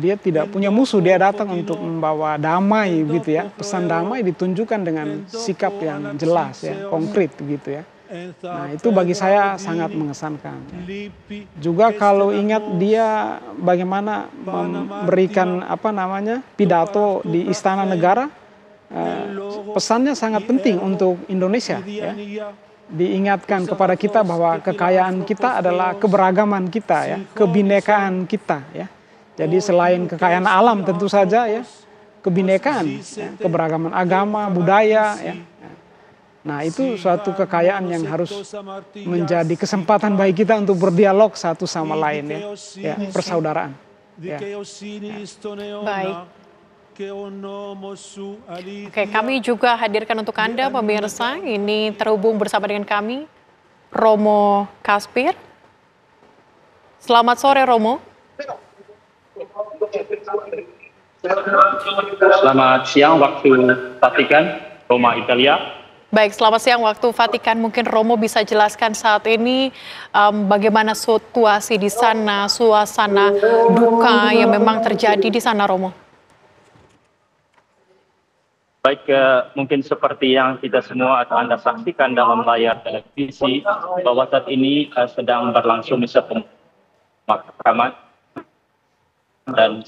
dia tidak punya musuh, dia datang untuk membawa damai gitu ya. Pesan damai ditunjukkan dengan sikap yang jelas ya, konkret gitu ya. Nah, itu bagi saya sangat mengesankan. Juga kalau ingat dia bagaimana memberikan pidato di Istana Negara, pesannya sangat penting untuk Indonesia ya. Diingatkan kepada kita bahwa kekayaan kita adalah keberagaman kita ya, kebinekaan kita ya. Jadi selain kekayaan alam tentu saja ya, kebinekaan, ya, keberagaman agama, budaya ya. Nah, itu suatu kekayaan yang harus menjadi kesempatan bagi kita untuk berdialog satu sama lain ya. Ya, persaudaraan. Ya.
Baik. Oke, kami juga hadirkan untuk Anda pemirsa, ini terhubung bersama dengan kami Romo Kaspir. Selamat sore Romo.
Selamat siang waktu Vatikan, Roma, Italia.
Baik, selamat siang waktu Vatikan. Mungkin Romo bisa jelaskan saat ini bagaimana situasi di sana, suasana duka yang memang terjadi di sana, Romo.
Baik, mungkin seperti yang kita semua atau Anda saksikan dalam layar televisi, bahwa saat ini sedang berlangsung misa pemakaman dan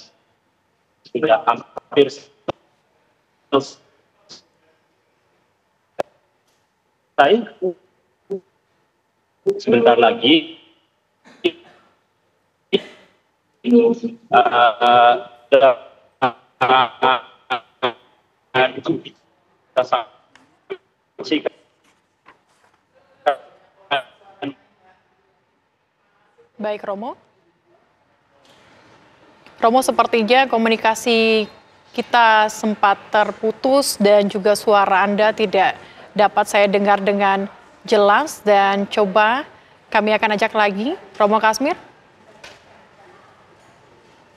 sudah hampir selesai. Sebentar lagi
Baik, Romo. Romo, sepertinya komunikasi kita sempat terputus dan juga suara Anda tidak dapat saya dengar dengan jelas, dan coba kami akan ajak lagi Romo Kasmir.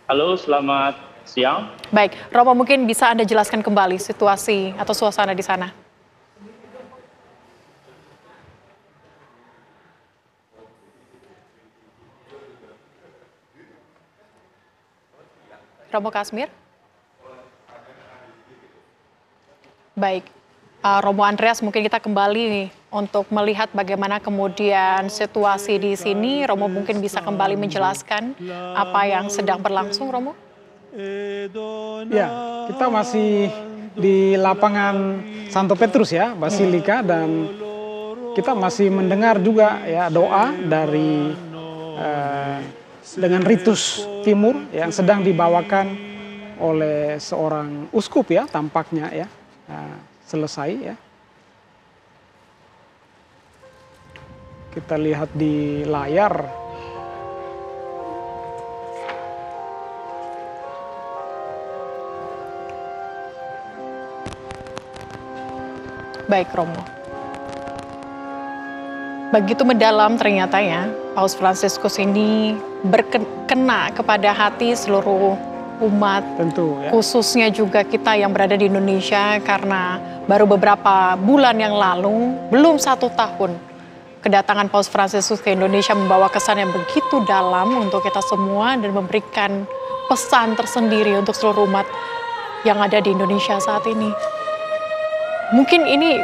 Halo, selamat siang.
Baik, Romo, mungkin bisa Anda jelaskan kembali situasi atau suasana di sana. Romo Kasmir. Baik, Romo Andreas, mungkin kita kembali nih untuk melihat bagaimana kemudian situasi di sini. Romo mungkin bisa kembali menjelaskan apa yang sedang berlangsung, Romo?
Ya, kita masih di lapangan Santo Petrus ya, Basilika, dan kita masih mendengar juga ya doa dari dengan ritus timur yang sedang dibawakan oleh seorang uskup ya, tampaknya ya. Selesai ya. Kita lihat di layar.
Baik, Romo. Begitu mendalam ternyata ya, Paus Fransiskus ini berkena kepada hati seluruh umat,
tentu ya.
Khususnya juga kita yang berada di Indonesia, karena baru beberapa bulan yang lalu, belum 1 tahun, kedatangan Paus Fransiskus ke Indonesia membawa kesan yang begitu dalam untuk kita semua dan memberikan pesan tersendiri untuk seluruh umat yang ada di Indonesia saat ini. Mungkin ini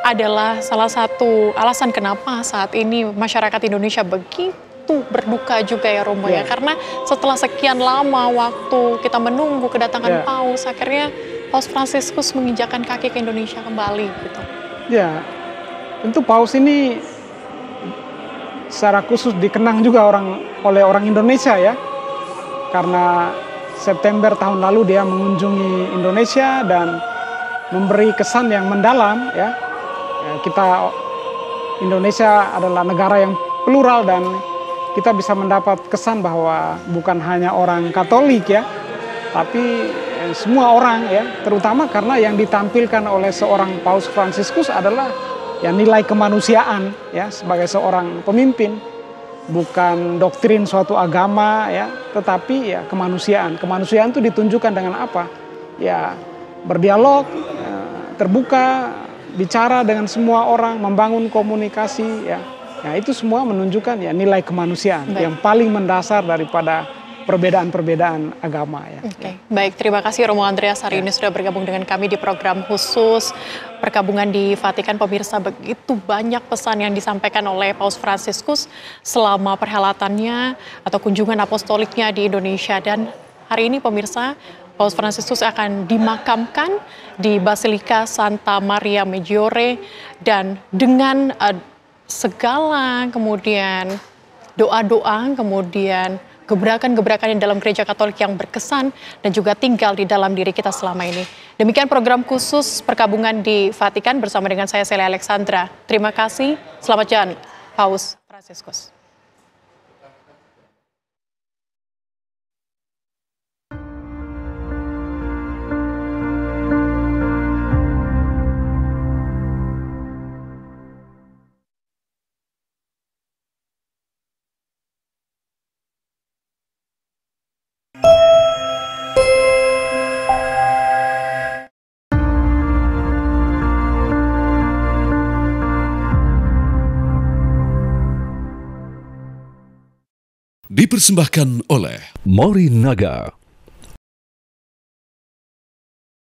adalah salah satu alasan kenapa saat ini masyarakat Indonesia begitu berduka juga ya, Romo ya, karena setelah sekian lama waktu kita menunggu kedatangan Paus, akhirnya Paus Fransiskus menginjakkan kaki ke Indonesia kembali gitu.
Ya, tentu Paus ini secara khusus dikenang juga oleh orang Indonesia ya, karena September tahun lalu dia mengunjungi Indonesia dan memberi kesan yang mendalam ya. Kita Indonesia adalah negara yang plural dan kita bisa mendapat kesan bahwa bukan hanya orang Katolik ya, tapi semua orang ya, terutama karena yang ditampilkan oleh seorang Paus Fransiskus adalah ya nilai kemanusiaan ya, sebagai seorang pemimpin, bukan doktrin suatu agama ya, tetapi ya kemanusiaan. Kemanusiaan itu ditunjukkan dengan apa? Ya berdialog, terbuka, bicara dengan semua orang, membangun komunikasi ya. Nah, itu semua menunjukkan ya nilai kemanusiaan yang paling mendasar daripada perbedaan-perbedaan agama ya.
Oke. Baik, terima kasih Romo Andreas hari ini sudah bergabung dengan kami di program khusus Perkabungan di Vatikan. Pemirsa, begitu banyak pesan yang disampaikan oleh Paus Fransiskus selama perhelatannya atau kunjungan apostoliknya di Indonesia, dan hari ini pemirsa, Paus Fransiskus akan dimakamkan di Basilika Santa Maria Maggiore, dan dengan segala kemudian doa-doa, kemudian gebrakan-gebrakan yang dalam gereja Katolik yang berkesan dan juga tinggal di dalam diri kita selama ini. Demikian program khusus Perkabungan di Vatikan bersama dengan saya Celia Alexandra. Terima kasih, selamat jalan Paus Fransiskus.
Dipersembahkan oleh Morinaga.